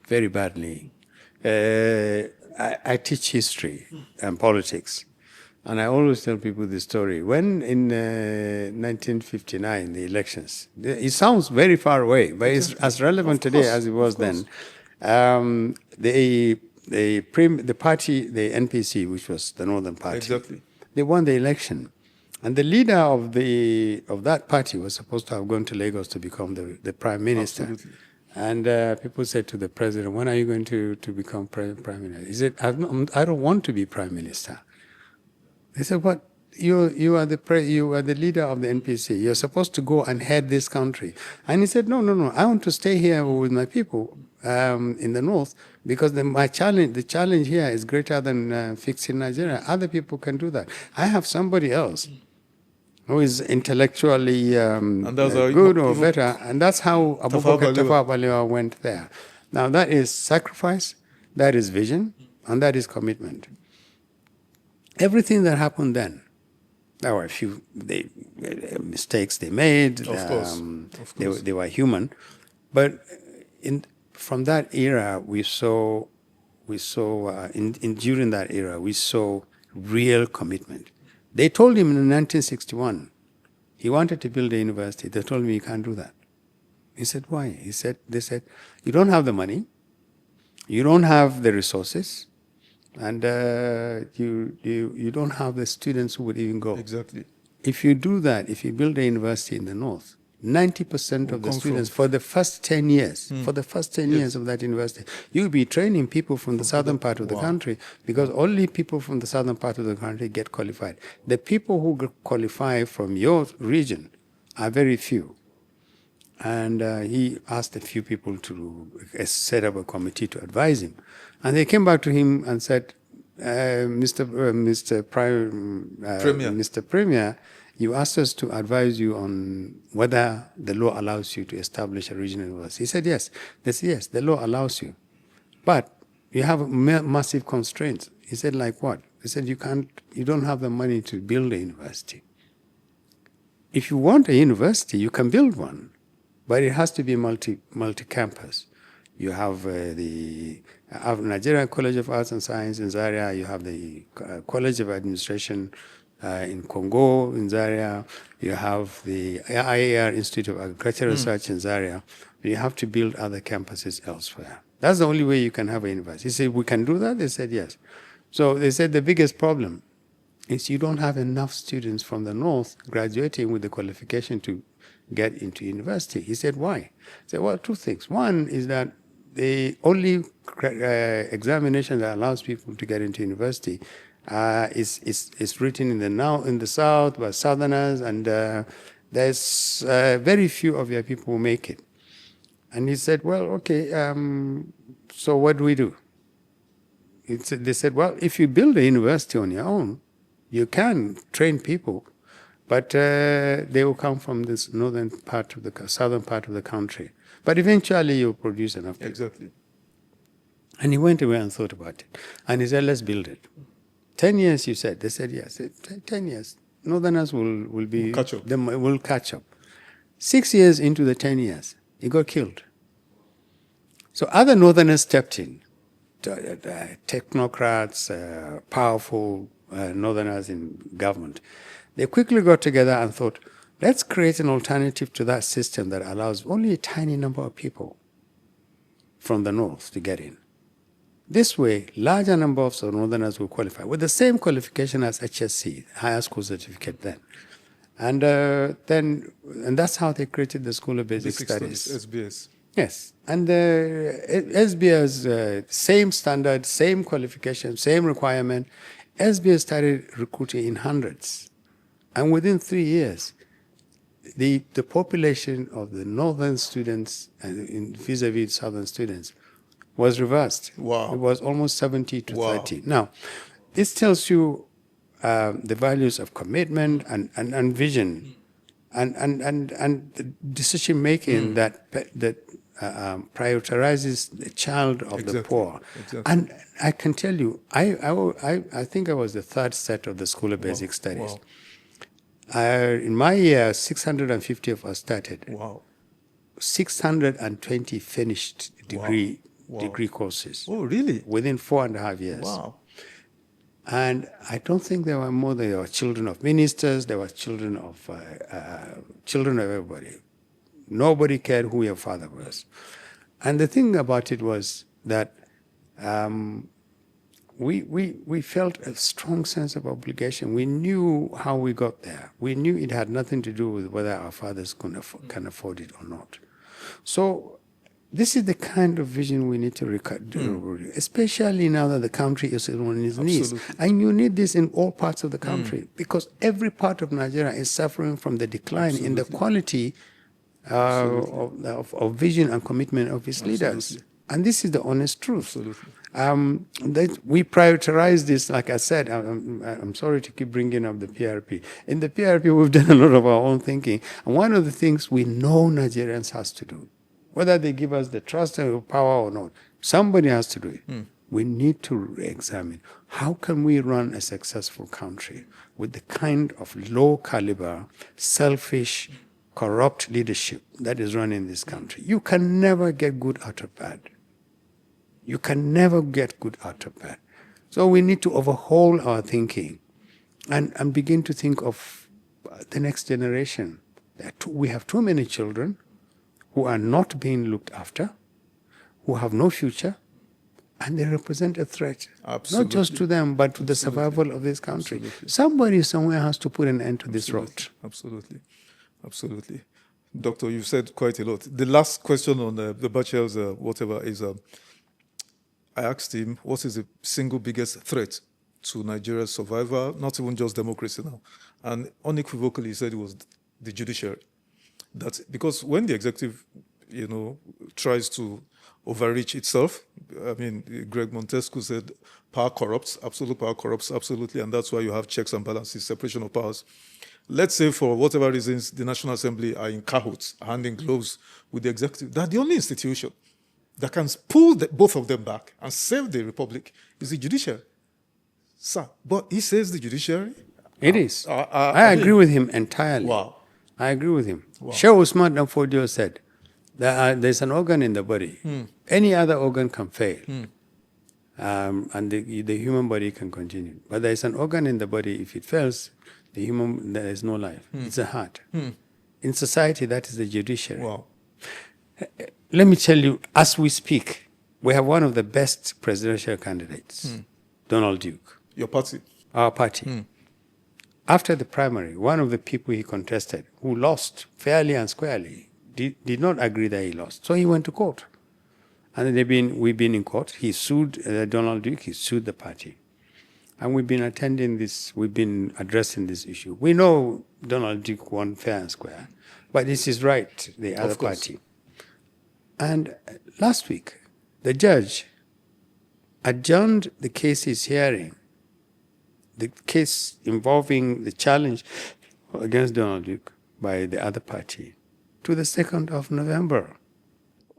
Very badly. I teach history and politics, and I always tell people this story. When in 1959, the elections, it sounds very far away, but it's as relevant today as it was then. The party, the NPC, which was the Northern Party, they won the election. And the leader of that party was supposed to have gone to Lagos to become the prime minister. Absolutely. And people said to the president, when are you going to become prime minister? He said, I don't want to be prime minister. They said, what? You are the leader of the NPC. You're supposed to go and head this country. And he said, no. I want to stay here with my people in the north because the challenge here is greater than fixing Nigeria. Other people can do that. I have somebody else who is intellectually good or better, and that's how Abubakar Tafawa Balewa went there. Now that is sacrifice, that is vision, and that is commitment. Everything that happened then, there were a few mistakes they made. Of course. They were human, but from that era we saw during that era we saw real commitment. They told him in 1961 he wanted to build a university. They told him he can't do that. He said, why? They said, you don't have the money, you don't have the resources, and you don't have the students who would even go. Exactly. If you do that, if you build a university in the north, 90% of the students for the first 10 years, years of that university, you'll be training people from the southern part of the country, because only people from the southern part of the country get qualified. The people who qualify from your region are very few. And he asked a few people to set up a committee to advise him. And they came back to him and said, Mr. Premier, you asked us to advise you on whether the law allows you to establish a regional university. He said, yes. They said, yes, the law allows you. But you have massive constraints. He said, like what? He said, you don't have the money to build a university. If you want a university, you can build one, but it has to be multi-campus. You have the Nigerian College of Arts and Science in Zaria. You have the College of Administration in Congo, in Zaria. You have the IAR Institute of Agricultural Research in Zaria. You have to build other campuses elsewhere. That's the only way you can have a university. He said, we can do that? They said, yes. So they said the biggest problem is you don't have enough students from the north graduating with the qualification to get into university. He said, why? He said, well, two things. One is that the only examination that allows people to get into university is written in the south by southerners, and there's very few of your people who make it. And he said, well, okay, so what do we do? They said, well, if you build a university on your own, you can train people, but they will come from this southern part of the country. But eventually you'll produce enough people. Exactly. And he went away and thought about it. And he said, let's build it. 10 years, you said. They said, yes. 10 years. Northerners will catch up. 6 years into the 10 years, he got killed. So other Northerners stepped in. Technocrats, powerful Northerners in government. They quickly got together and thought, let's create an alternative to that system that allows only a tiny number of people from the north to get in. This way, larger numbers of Northerners will qualify with the same qualification as HSC, higher school certificate then. And that's how they created the School of Basic Studies. SBS. Yes, and SBS, same standard, same qualification, same requirement. SBS started recruiting in hundreds. And within 3 years, the population of the northern students vis-a-vis southern students was reversed. Wow. It was almost 70 to 30. Now, this tells you the values of commitment and vision and decision making that prioritizes the child of the poor. Exactly. And I can tell you, I think I was the third set of the School of Basic Studies. Wow. In my year, 650 of us started. Wow. 620 finished degree courses. Oh, really? Within 4.5 years. Wow. And I don't think there were more. There were children of ministers. There were children of everybody. Nobody cared who your father was. And the thing about it was that we felt a strong sense of obligation. We knew how we got there. We knew it had nothing to do with whether our fathers can afford it or not. So this is the kind of vision we need to do, especially now that the country is on its knees. And you need this in all parts of the country, because every part of Nigeria is suffering from the decline in the quality of vision and commitment of its leaders. And this is the honest truth. That we prioritize this, like I said, I'm sorry to keep bringing up the PRP. In the PRP, we've done a lot of our own thinking. And one of the things we know Nigerians has to do, whether they give us the trust and power or not, somebody has to do it. We need to re-examine how can we run a successful country with the kind of low caliber, selfish, corrupt leadership that is running this country. You can never get good out of bad. You can never get good out of bad. So we need to overhaul our thinking and begin to think of the next generation. We have too many children who are not being looked after, who have no future, and they represent a threat, not just to them, but to the survival of this country. Somebody somewhere has to put an end to this rot. Absolutely. Absolutely. Doctor, you've said quite a lot. The last question on the Bachir's whatever is, I asked him, what is the single biggest threat to Nigeria's survival, not even just democracy now? And unequivocally, he said it was the judiciary. That because when the executive, tries to overreach itself, I mean, Greg Montesquieu said, power corrupts, absolute power corrupts, absolutely, and that's why you have checks and balances, separation of powers. Let's say for whatever reasons, the National Assembly are in cahoots, handing gloves with the executive. They're the only institution that can pull both of them back and save the republic is the judiciary. Sir, but he says the judiciary? It is. I agree with him entirely. Wow. I agree with him. Wow. Sheikh Usman Danfodio said, there's an organ in the body. Any other organ can fail. And the human body can continue. But there's an organ in the body, if it fails, there is no life. It's the heart. In society, that is the judiciary. Wow. Let me tell you, as we speak, we have one of the best presidential candidates, Donald Duke. Your party? Our party. After the primary, one of the people he contested, who lost fairly and squarely, did not agree that he lost. So he went to court. And we've been in court. He sued Donald Duke, he sued the party. And we've been addressing this issue. We know Donald Duke won fair and square, but this is right, the other party. And last week, the judge adjourned the case he's hearing, the case involving the challenge against Donald Duke by the other party, to the 2nd of November.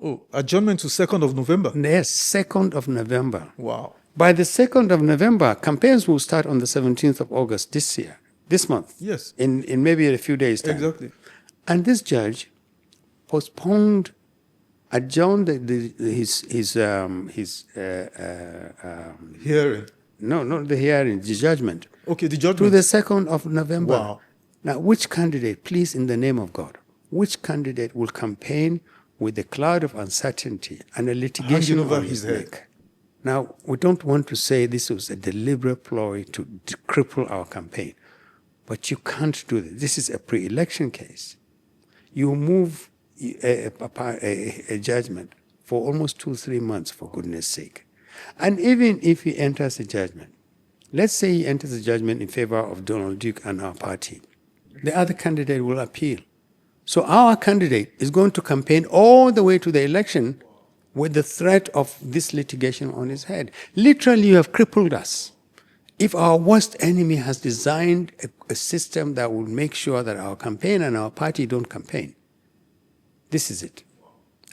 Oh, adjournment to 2nd of November? Yes, 2nd of November. Wow. By the 2nd of November, campaigns will start on the 17th of August this month. Yes. In maybe a few days' time. Exactly. And this judge adjourned his hearing. No, not the hearing, the judgment. Okay, the judgment. To the 2nd of November. Wow. Now, which candidate, please, in the name of God, which candidate will campaign with a cloud of uncertainty and a litigation over his neck? Now, we don't want to say this was a deliberate ploy to cripple our campaign, but you can't do this. This is a pre-election case. You move a judgment for almost 2-3 months, for goodness sake. And even if he enters a judgment, let's say he enters a judgment in favor of Donald Duke and our party, the other candidate will appeal. So our candidate is going to campaign all the way to the election with the threat of this litigation on his head. Literally, you have crippled us. If our worst enemy has designed a system that will make sure that our campaign and our party don't campaign, this is it.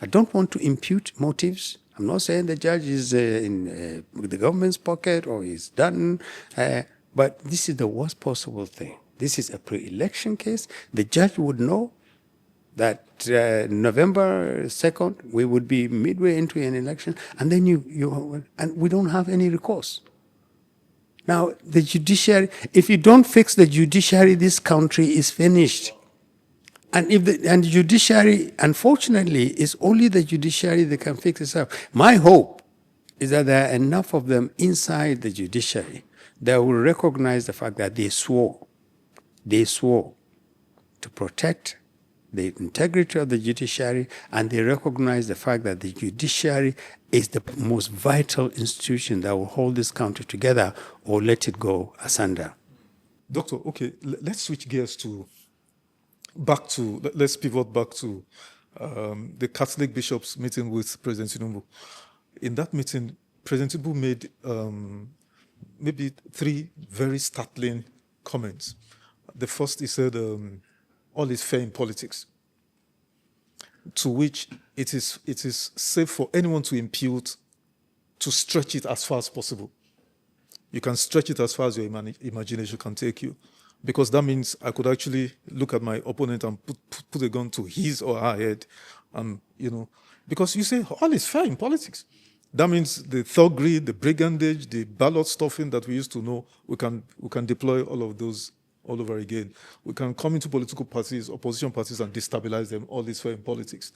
I don't want to impute motives. I'm not saying the judge is in the government's pocket or he's done, but this is the worst possible thing. This is a pre-election case. The judge would know that November 2nd, we would be midway into an election, and then and we don't have any recourse. Now, the judiciary, if you don't fix the judiciary, this country is finished. And the judiciary, unfortunately, it's only the judiciary that can fix itself. My hope is that there are enough of them inside the judiciary that will recognize the fact that they swore to protect the integrity of the judiciary, and they recognize the fact that the judiciary is the most vital institution that will hold this country together or let it go asunder. Doctor, okay, let's switch gears let's pivot back to the Catholic bishops meeting with President Tinubu. In that meeting, President Tinubu made maybe 3 very startling comments. The first, he said, all is fair in politics, to which it is safe for anyone to impute, to stretch it as far as possible. You can stretch it as far as your imagination can take you, because that means I could actually look at my opponent and put a gun to his or her head, and because you say all is fair in politics. That means the thuggery, the brigandage, the ballot stuffing that we used to know, we can deploy all of those all over again. We can come into political parties, opposition parties, and destabilize them. All is fair in politics.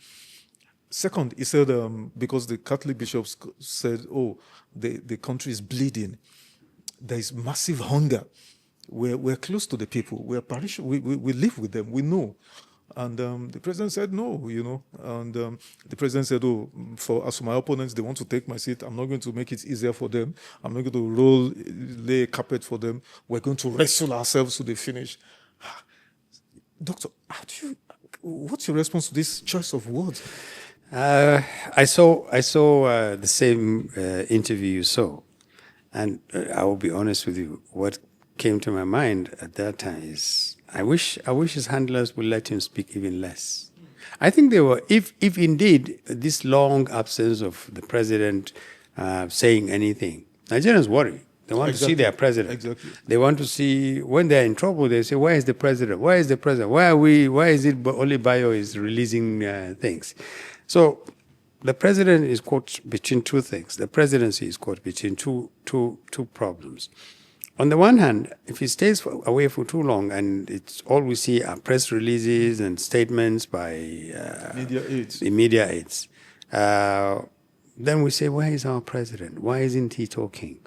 Second, he said, because the Catholic bishops said, the country is bleeding. There is massive hunger. We're close to the people. We're parish. We live with them. We know. And the president said no, And the president said, as for my opponents, they want to take my seat. I'm not going to make it easier for them. I'm not going to lay a carpet for them. We're going to wrestle ourselves to the finish. Doctor, what's your response to this choice of words? I saw the same interview you saw, and I will be honest with you. What came to my mind at that time is, I wish his handlers would let him speak even less. I think they were, if indeed this long absence of the president saying anything, Nigerians worry. They want to see their president. Exactly. They want to see, when they're in trouble, they say, where is the president? Where is the president? Why is it only Bayo is releasing things? So the president is caught between 2 things. The presidency is caught between two problems. On the one hand, if he stays away for too long, and it's all we see are press releases and statements by media aides, then we say, where is our president? Why isn't he talking?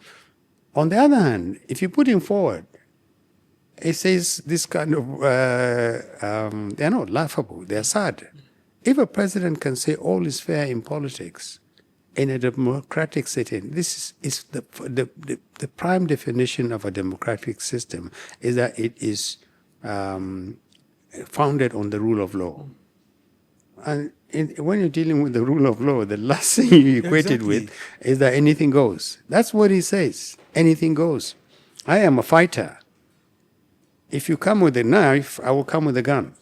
On the other hand, if you put him forward, it says this kind of, they're not laughable, they're sad. If a president can say all is fair in politics, in a democratic setting, this is the prime definition of a democratic system, is that it is founded on the rule of law. And when you're dealing with the rule of law, the last thing you equate it with is that anything goes. That's what he says. Anything goes. I am a fighter. If you come with a knife, I will come with a gun.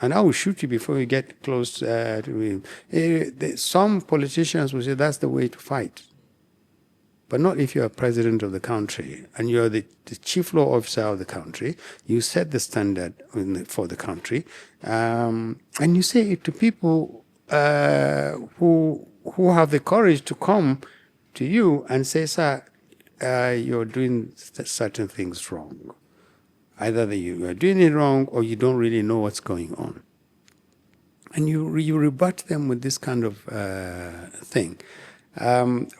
And I will shoot you before you get close to me. Some politicians will say that's the way to fight. But not if you're president of the country and you're the chief law officer of the country. You set the standard for the country. And you say it to people who have the courage to come to you and say, sir, you're doing certain things wrong. Either that you are doing it wrong or you don't really know what's going on. And you rebut them with this kind of thing.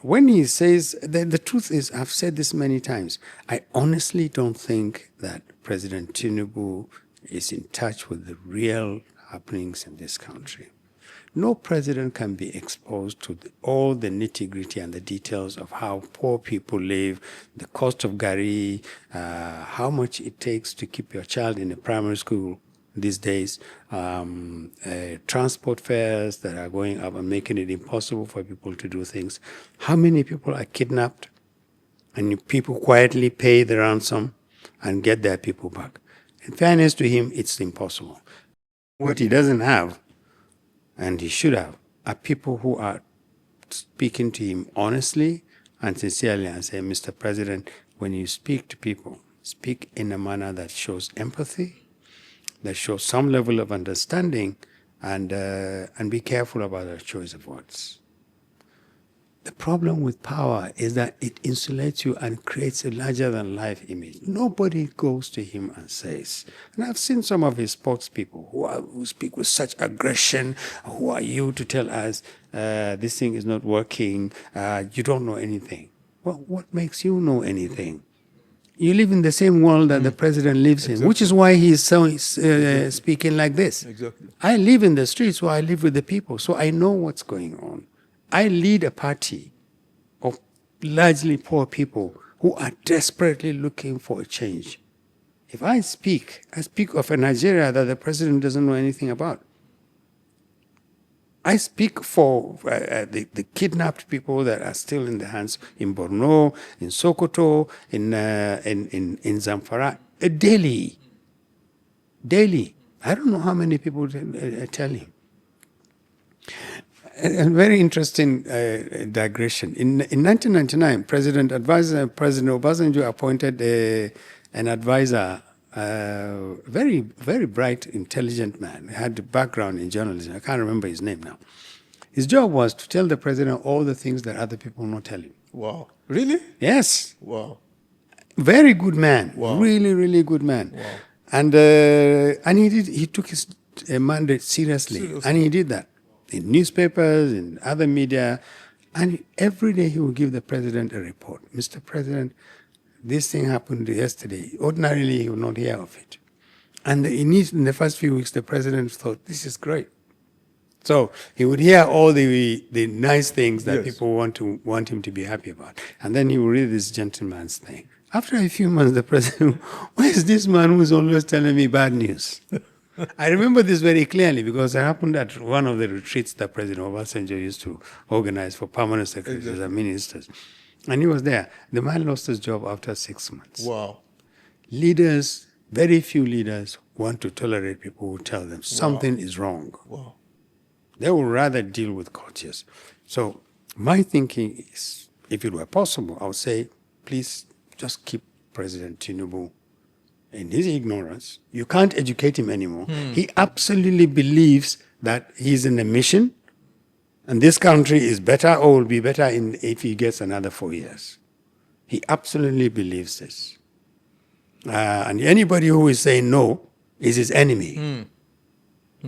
When he says, the truth is, I've said this many times, I honestly don't think that President Tinubu is in touch with the real happenings in this country. No president can be exposed to all the nitty-gritty and the details of how poor people live, the cost of gari, how much it takes to keep your child in a primary school these days, transport fares that are going up and making it impossible for people to do things. How many people are kidnapped and people quietly pay the ransom and get their people back? In fairness to him, it's impossible. What he doesn't have, and he should have, are people who are speaking to him honestly and sincerely and say, Mr. President, when you speak to people, speak in a manner that shows empathy, that shows some level of understanding, and be careful about our choice of words. The problem with power is that it insulates you and creates a larger-than-life image. Nobody goes to him and says, and I've seen some of his spokespeople who speak with such aggression, who are you to tell us this thing is not working, you don't know anything. Well, what makes you know anything? You live in the same world that the president lives in, which is why he is so speaking like this. Exactly. I live in the streets, so I live with the people, so I know what's going on. I lead a party of largely poor people who are desperately looking for a change. If I speak of a Nigeria that the president doesn't know anything about. I speak for the kidnapped people that are still in the hands in Borno, in Sokoto, in Zamfara, daily. Daily. I don't know how many people tell him. A very interesting digression. In 1999, President Obasanjo appointed an advisor, very, very bright, intelligent man. He had a background in journalism. I can't remember his name now. His job was to tell the president all the things that other people not tell him. Wow. Really? Yes. Wow. Very good man. Wow. Really, really good man. Wow. And he took his mandate seriously. And he did that in newspapers, in other media, and every day he will give the president a report. Mr. President, this thing happened yesterday. Ordinarily, he would not hear of it. And in the first few weeks, the president thought, this is great. So he would hear all the nice things that people want him to be happy about. And then he would read this gentleman's thing. After a few months, the president, where is this man who's always telling me bad news? I remember this very clearly because it happened at one of the retreats that President Obasanjo used to organize for permanent secretaries and ministers. And he was there. The man lost his job after 6 months. Wow. Leaders, very few leaders, want to tolerate people who tell them something is wrong. Wow. They would rather deal with courtiers. So my thinking is, if it were possible, I would say, please just keep President Tinubu in his ignorance. You can't educate him anymore. He absolutely believes that he's in a mission and this country is better or will be better if he gets another 4 years. He absolutely believes this. And anybody who is saying no is his enemy.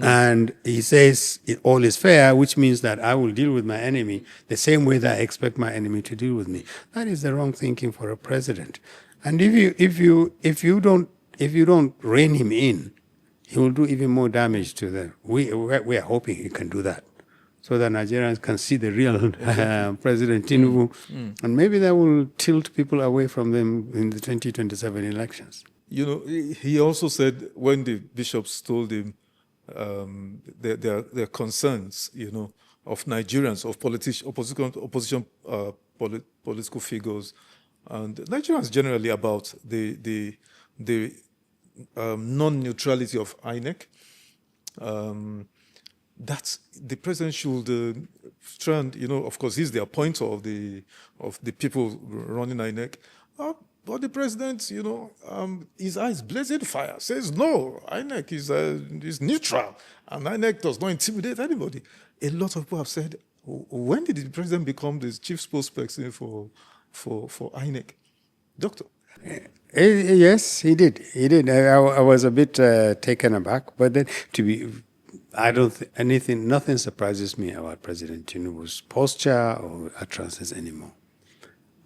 And he says all is fair, which means that I will deal with my enemy the same way that I expect my enemy to deal with me. That is the wrong thinking for a president. And if you don't rein him in, he will do even more damage to them. We are hoping he can do that, so that Nigerians can see the real President Tinubu, and maybe that will tilt people away from them in the 2027 elections. You know, he also said when the bishops told him their concerns, you know, of Nigerians, of opposition political figures, and Nigerians generally about the non-neutrality of INEC. That the president should try and, you know, of course, he's the appointer of the people running INEC. But the president, you know, his eyes blazing fire, says no, INEC is neutral, and INEC does not intimidate anybody. A lot of people have said, when did the president become the chief spokesperson for INEC? Doctor? Yes, he did. He did. I was a bit taken aback, but then nothing surprises me about President Tinubu's posture or utterances anymore.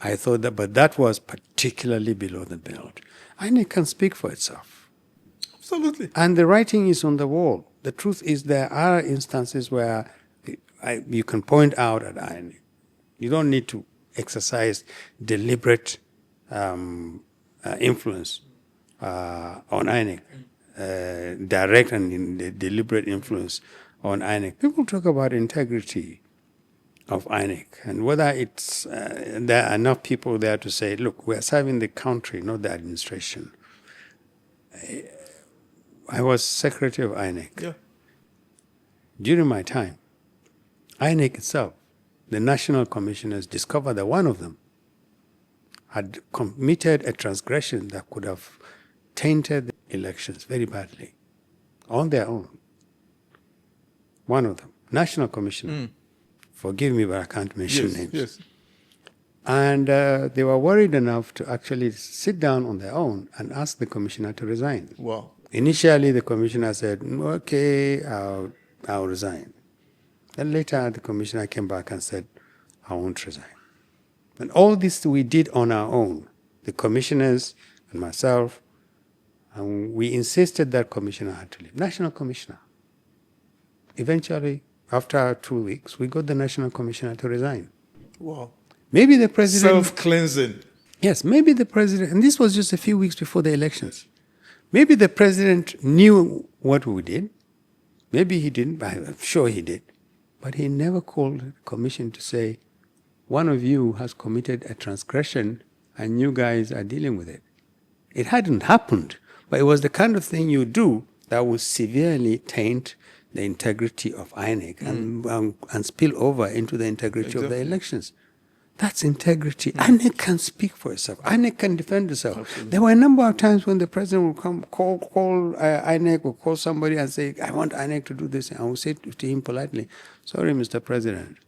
I thought that, but that was particularly below the belt. INEC can speak for itself. Absolutely. And the writing is on the wall. The truth is there are instances where you can point out at INEC. You don't need to exercise deliberate influence on INEC, direct and deliberate influence on INEC. People talk about integrity of INEC and whether it's there are enough people there to say, look, we're serving the country, not the administration. I was secretary of INEC. Yeah. During my time, INEC itself, the national commissioners discovered that one of them had committed a transgression that could have tainted the elections very badly on their own. One of them, National Commissioner. Forgive me, but I can't mention names. Yes. And they were worried enough to actually sit down on their own and ask the commissioner to resign. Wow. Initially, the commissioner said, okay, I'll resign. Then later, the commissioner came back and said, I won't resign. And all this we did on our own, the commissioners and myself, and we insisted that commissioner had to leave. National commissioner. Eventually, after 2 weeks, we got the national commissioner to resign. Wow. Maybe the president... Self-cleansing. Yes, maybe the president, and this was just a few weeks before the elections. Maybe the president knew what we did. Maybe he didn't, but I'm sure he did. But he never called the commission to say, one of you has committed a transgression and you guys are dealing with it. It hadn't happened, but it was the kind of thing you do that would severely taint the integrity of INEC and spill over into the integrity of the elections. That's integrity. INEC can speak for itself. INEC can defend itself. Absolutely. There were a number of times when the president would come, call INEC or call somebody and say, I want INEC to do this. And I would say to him politely, sorry, Mr. President,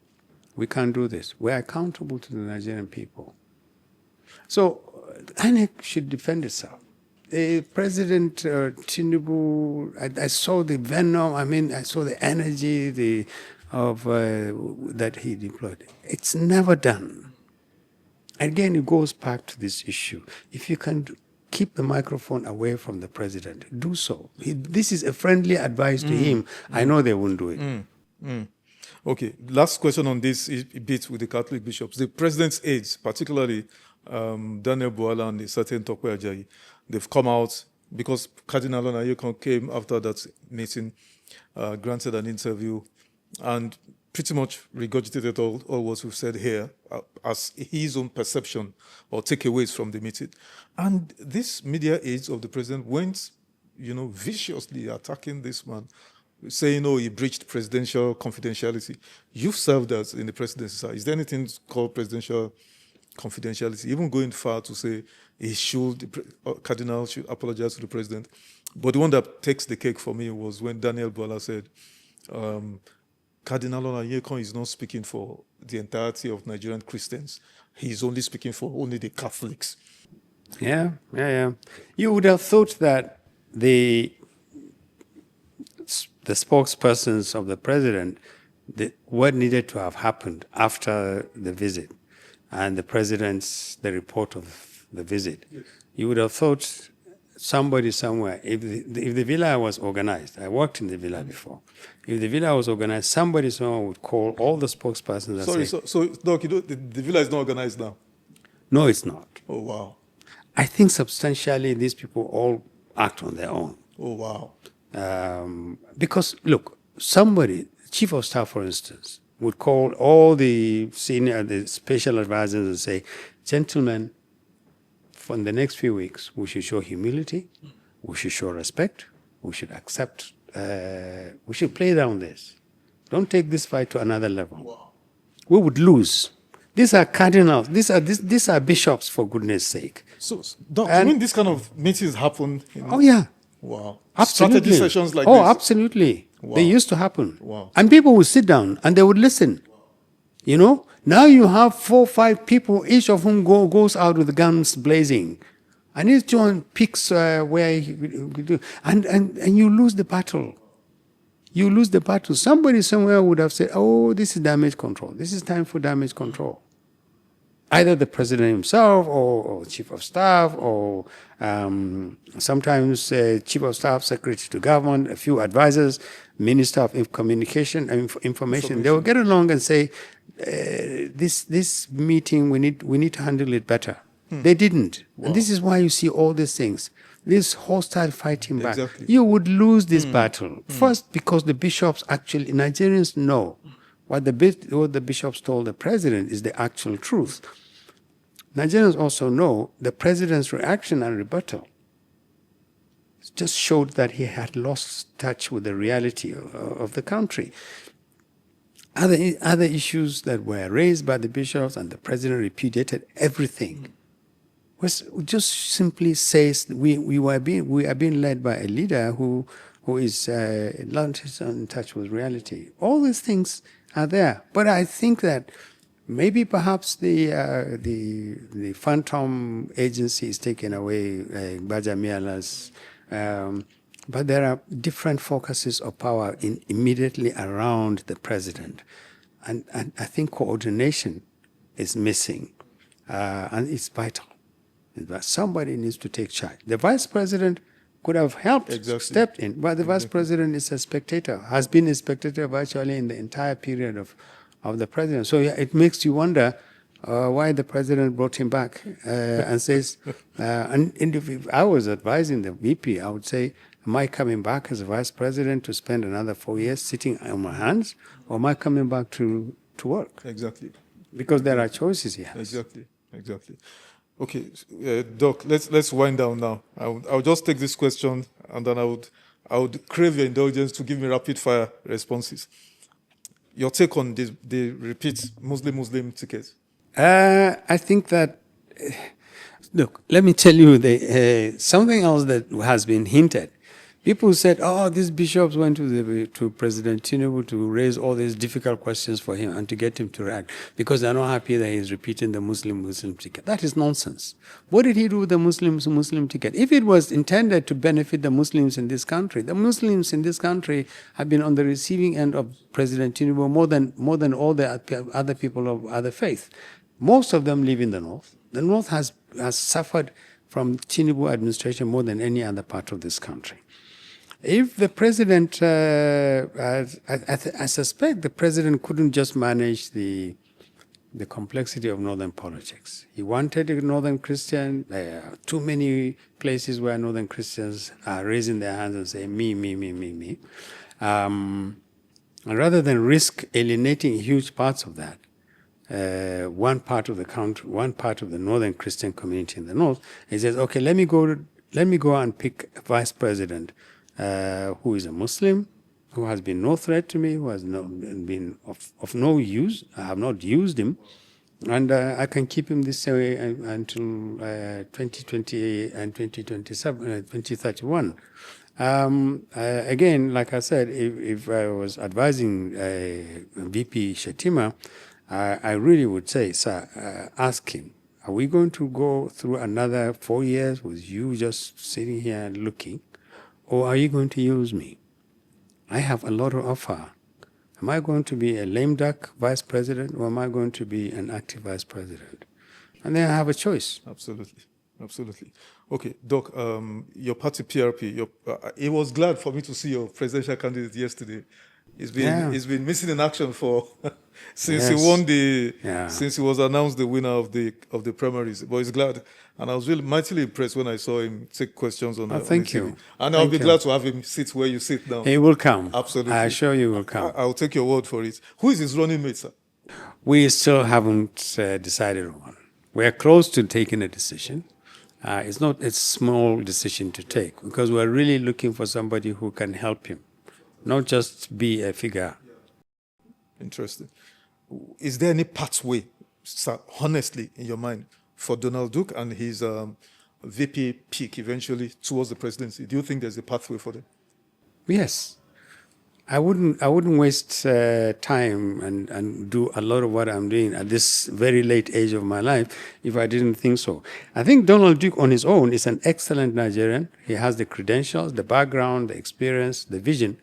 we can't do this. We're accountable to the Nigerian people. So INEC should defend itself. President Tinubu, I saw the venom, I saw the energy that he deployed. It's never done. Again, it goes back to this issue. If you can keep the microphone away from the president, do so. This is a friendly advice to him. I know they won't do it. Okay, last question on this bit with the Catholic bishops. The president's aides, particularly Daniel Buala and a certain Tokwe Ajayi, they've come out because Cardinal Onayekon came after that meeting, granted an interview, and pretty much regurgitated all what we've said here as his own perception or takeaways from the meeting. And these media aides of the president went, viciously attacking this man, saying, he breached presidential confidentiality. You've served as in the presidency, sir. Is there anything called presidential confidentiality? Even going far to say Cardinal should apologize to the president. But the one that takes the cake for me was when Daniel Buala said, Cardinal Onayekon is not speaking for the entirety of Nigerian Christians. He's only speaking for only the Catholics. Yeah. You would have thought that the spokespersons of the president, what needed to have happened after the visit and the report of the visit, yes. You would have thought somebody somewhere, if the villa was organized, I worked in the villa before, if the villa was organized, somebody somewhere would call all the spokespersons and say... So Doc, the villa is not organized now? No, it's not. Oh, wow. I think substantially these people all act on their own. Oh, wow. Because, look, somebody, chief of staff, for instance, would call all the special advisors and say, gentlemen, for the next few weeks, we should show humility, we should show respect, we should accept, we should play down this. Don't take this fight to another level. Wow. We would lose. These are cardinals. These are bishops, for goodness sake. So, Doc, when this kind of meetings happen... Oh, yeah. Wow. Absolutely. Strategy sessions like this? this? Oh, absolutely. Wow. They used to happen. Wow. And people would sit down and they would listen. Wow. Now you have 4 or 5 people, each of whom goes out with the guns blazing. And each one picks where he do. And you lose the battle. You lose the battle. Somebody somewhere would have said, oh, this is damage control. This is time for damage control. Either the president himself or chief of staff or sometimes chief of staff, secretary to government, a few advisors, minister of communication and information. They will get along and say, this meeting, we need to handle it better. They didn't. Wow. And this is why you see all these things. This hostile fighting back. Exactly. You would lose this battle. First, because the bishops actually, Nigerians know what the bishops told the president is the actual truth. Nigerians also know the president's reaction and rebuttal just showed that he had lost touch with the reality of the country. Other issues that were raised by the bishops and the president repudiated everything. just simply says we are being led by a leader who is not in touch with reality. All these things are there, but I think that maybe perhaps the phantom agency is taken away, Bajamiala's, but there are different focuses of power immediately around the president, and I think coordination is missing, and it's vital. But somebody needs to take charge. The vice president could have helped, stepped in, but the vice president is a spectator, has been a spectator virtually in the entire period of the president. So yeah, it makes you wonder why the president brought him back and says, and if I was advising the VP, I would say, am I coming back as a vice president to spend another 4 years sitting on my hands, or am I coming back to work? Exactly. Because there are choices here. Exactly. Okay, Doc, let's wind down now. I'll just take this question, and then I would crave your indulgence to give me rapid fire responses. Your take on the repeat Muslim ticket? I think that, look, let me tell you something else that has been hinted. People said, oh, these bishops went to President Tinubu to raise all these difficult questions for him and to get him to react because they're not happy that he's repeating the Muslim ticket. That is nonsense. What did he do with the Muslim ticket? If it was intended to benefit the Muslims in this country, the Muslims in this country have been on the receiving end of President Tinubu more than all the other people of other faith. Most of them live in the north. The north has suffered from Tinubu administration more than any other part of this country. If the president, I suspect the president couldn't just manage the complexity of northern politics. He wanted a northern Christian. There are too many places where northern Christians are raising their hands and saying, me. And rather than risk alienating huge parts of that, one part of the country, one part of the northern Christian community in the north, he says, okay, let me go and pick a vice president who is a Muslim, who has been no threat to me, who has been of no use. I have not used him, and I can keep him this way until 2028 and 2027, 2031. Again, like I said, if I was advising VP Shetima, I really would say, sir, ask him, are we going to go through another 4 years with you just sitting here and looking? Or are you going to use me? I have a lot to offer. Am I going to be a lame duck vice president, or am I going to be an active vice president? And then I have a choice. Absolutely. Okay, Doc, your party PRP, it was glad for me to see your presidential candidate yesterday. He's been missing in action for since he won since he was announced the winner of the primaries. But he's glad, and I was really mightily impressed when I saw him take questions on the thank TV. you. And I'll be glad to have him sit where you sit now. He will come. Absolutely. I assure you, he will come. I'll take your word for it. Who is his running mate, sir? We still haven't decided on. We're close to taking a decision. It's not a small decision to take because we're really looking for somebody who can help him, not just be a figure. Interesting. Is there any pathway, sir, honestly, in your mind, for Donald Duke and his VP peak eventually towards the presidency? Do you think there's a pathway for them? Yes. I wouldn't waste time and do a lot of what I'm doing at this very late age of my life if I didn't think so. I think Donald Duke on his own is an excellent Nigerian. He has the credentials, the background, the experience, the vision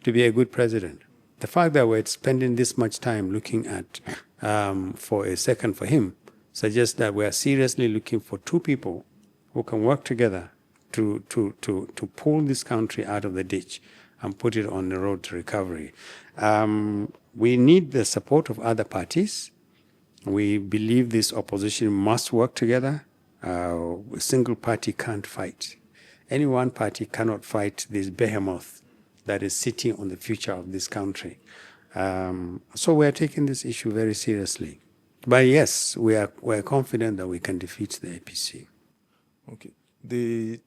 to be a good president. The fact that we're spending this much time looking at for a second for him suggests that we are seriously looking for two people who can work together to pull this country out of the ditch and put it on the road to recovery. We need the support of other parties. We believe this opposition must work together. A single party can't fight. Any one party cannot fight this behemoth that is sitting on the future of this country. So we are taking this issue very seriously. But yes, we're confident that we can defeat the APC. Okay. The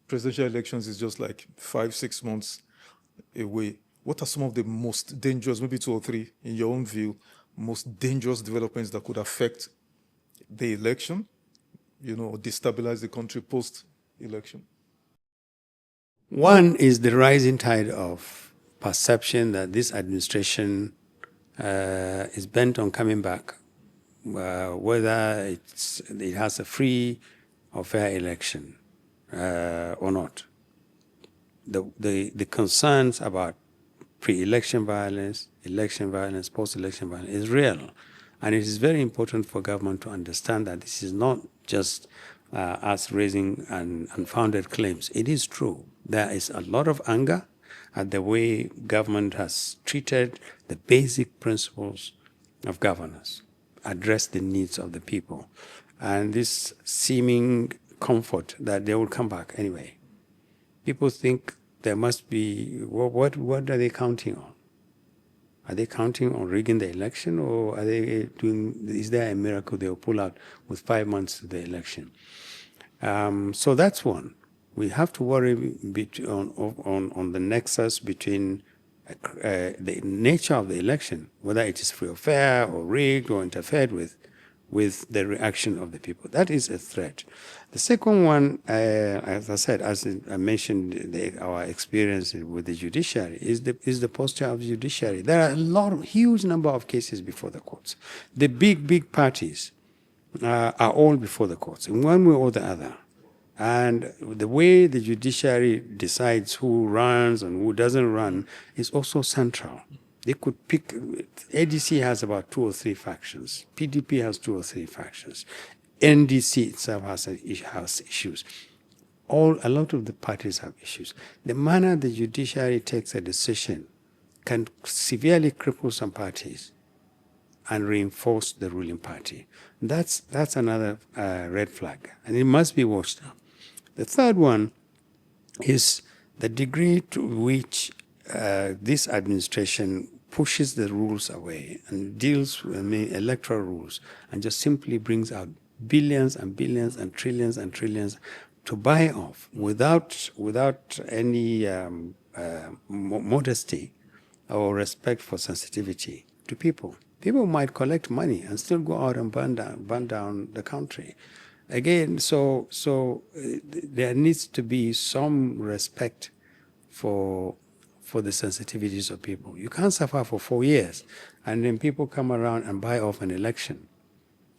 presidential elections is just like 5-6 months away. What are some of the most dangerous, maybe 2 or 3, in your own view, most dangerous developments that could affect the election destabilize the country post-election? One is the rising tide of perception that this administration is bent on coming back, whether it has a free or fair election or not. The concerns about pre-election violence, election violence, post-election violence is real. And it is very important for government to understand that this is not just us raising unfounded claims. It is true. There is a lot of anger at the way government has treated the basic principles of governance, address the needs of the people, and this seeming comfort that they will come back anyway. People think there must be, what are they counting on? Are they counting on rigging the election, or are they is there a miracle they will pull out with 5 months to the election? So that's one. We have to worry on the nexus between the nature of the election, whether it is free or fair or rigged or interfered with the reaction of the people. That is a threat. The second one, as I said, as I mentioned, our experience with the judiciary is the posture of the judiciary. There are huge number of cases before the courts. The big parties are all before the courts in one way or the other. And the way the judiciary decides who runs and who doesn't run is also central. They could pick, ADC has about 2 or 3 factions. PDP has 2 or 3 factions. NDC itself has issues. A lot of the parties have issues. The manner the judiciary takes a decision can severely cripple some parties and reinforce the ruling party. That's another red flag, and it must be watched out. The third one is the degree to which this administration pushes the rules away and deals with electoral rules and just simply brings out billions and billions and trillions to buy off without any modesty or respect for sensitivity to people. People might collect money and still go out and burn down the country. Again, so there needs to be some respect for the sensitivities of people. You can't suffer for 4 years and then people come around and buy off an election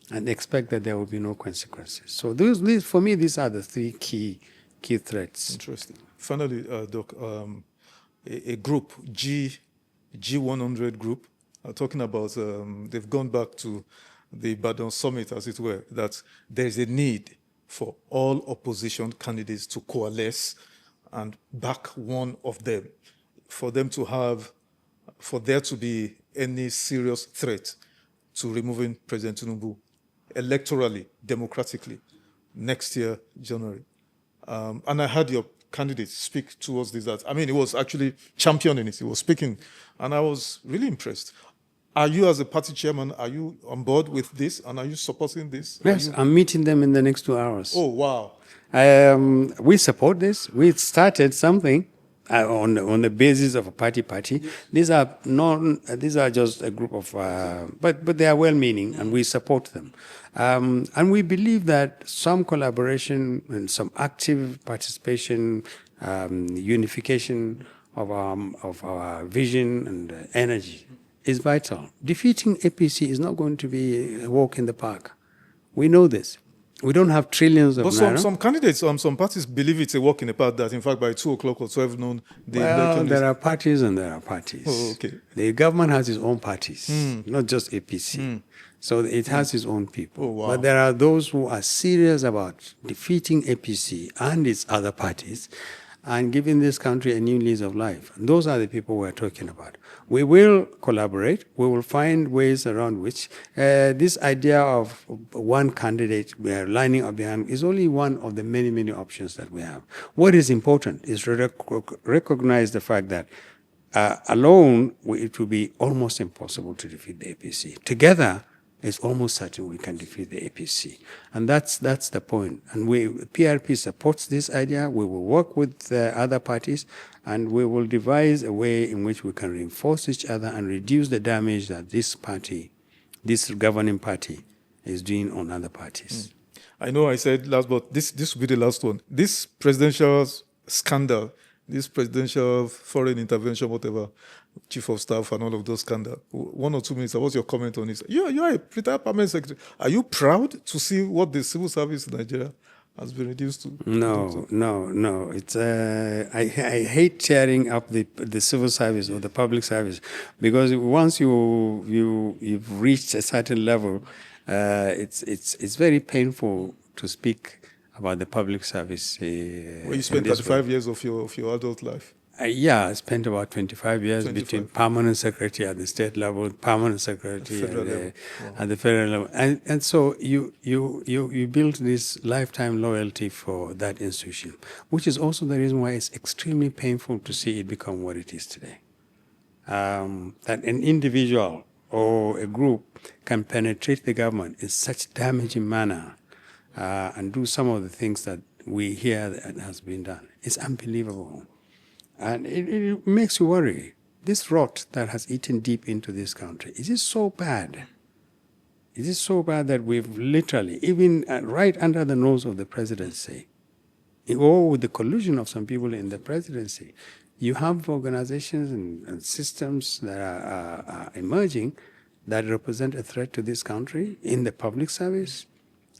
and expect that there will be no consequences. So these, for me, these are the 3 key threats. Interesting. Finally, Doc, a group, G100 group, are talking about, they've gone back to the Ibadan summit, as it were, that there is a need for all opposition candidates to coalesce and back one of them, for there to be any serious threat to removing President Tinubu electorally, democratically, next year, January. And I heard your candidate speak towards this. He was actually championing it. He was speaking, and I was really impressed. Are you, as a party chairman, are you on board with this, and are you supporting this? Yes, I'm meeting them in the next 2 hours. Oh, wow. We support this. We started something on the basis of a party. These are just a group of, but they are well-meaning, and we support them. And we believe that some collaboration and some active participation, unification of our vision and energy is vital. Defeating APC is not going to be a walk in the park. We know this. We don't have trillions of naira. But some candidates, some parties believe it's a walk in the park, that in fact by 2 o'clock or 12 noon, there are parties and there are parties. Oh, okay. The government has its own parties, not just APC. So it has its own people. Oh, wow. But there are those who are serious about defeating APC and its other parties and giving this country a new lease of life. And those are the people we're talking about. We will collaborate. We will find ways around which this idea of one candidate lining up behind is only one of the many, many options that we have. What is important is to recognize the fact that alone, it will be almost impossible to defeat the APC. Together, it's almost certain we can defeat the APC. And that's the point. And PRP supports this idea. We will work with other parties, and we will devise a way in which we can reinforce each other and reduce the damage that this governing party, is doing on other parties. I know I said last, but this will be the last one. This presidential scandal, this presidential foreign intervention, whatever, chief of staff and all of those scandals. 1 or 2 minutes, what's your comment on this? You are a retired permanent secretary. Are you proud to see what the civil service in Nigeria has been reduced to? No. It's I hate tearing up the civil service or the public service, because once you've reached a certain level, it's very painful to speak about the public service. Well, you spent 35 years of your adult life. Yeah, I spent about 25 years between permanent secretary at the state level, permanent secretary at the federal level. And so you build this lifetime loyalty for that institution, which is also the reason why it's extremely painful to see it become what it is today. That an individual or a group can penetrate the government in such damaging manner and do some of the things that we hear that has been done. It's unbelievable. And it makes you worry. This rot that has eaten deep into this country, is it so bad? Is it so bad that we've literally, even right under the nose of the presidency, or with the collusion of some people in the presidency, you have organizations and systems that are emerging that represent a threat to this country in the public service?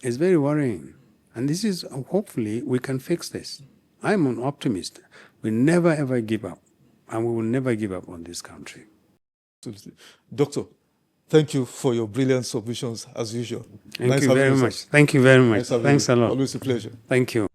It's very worrying. And this is, hopefully, we can fix this. I'm an optimist. We never ever give up, and we will never give up on this country. Doctor, thank you for your brilliant submissions as usual. Thank you very much. Thank you very much. Thanks a lot. Always a pleasure. Thank you.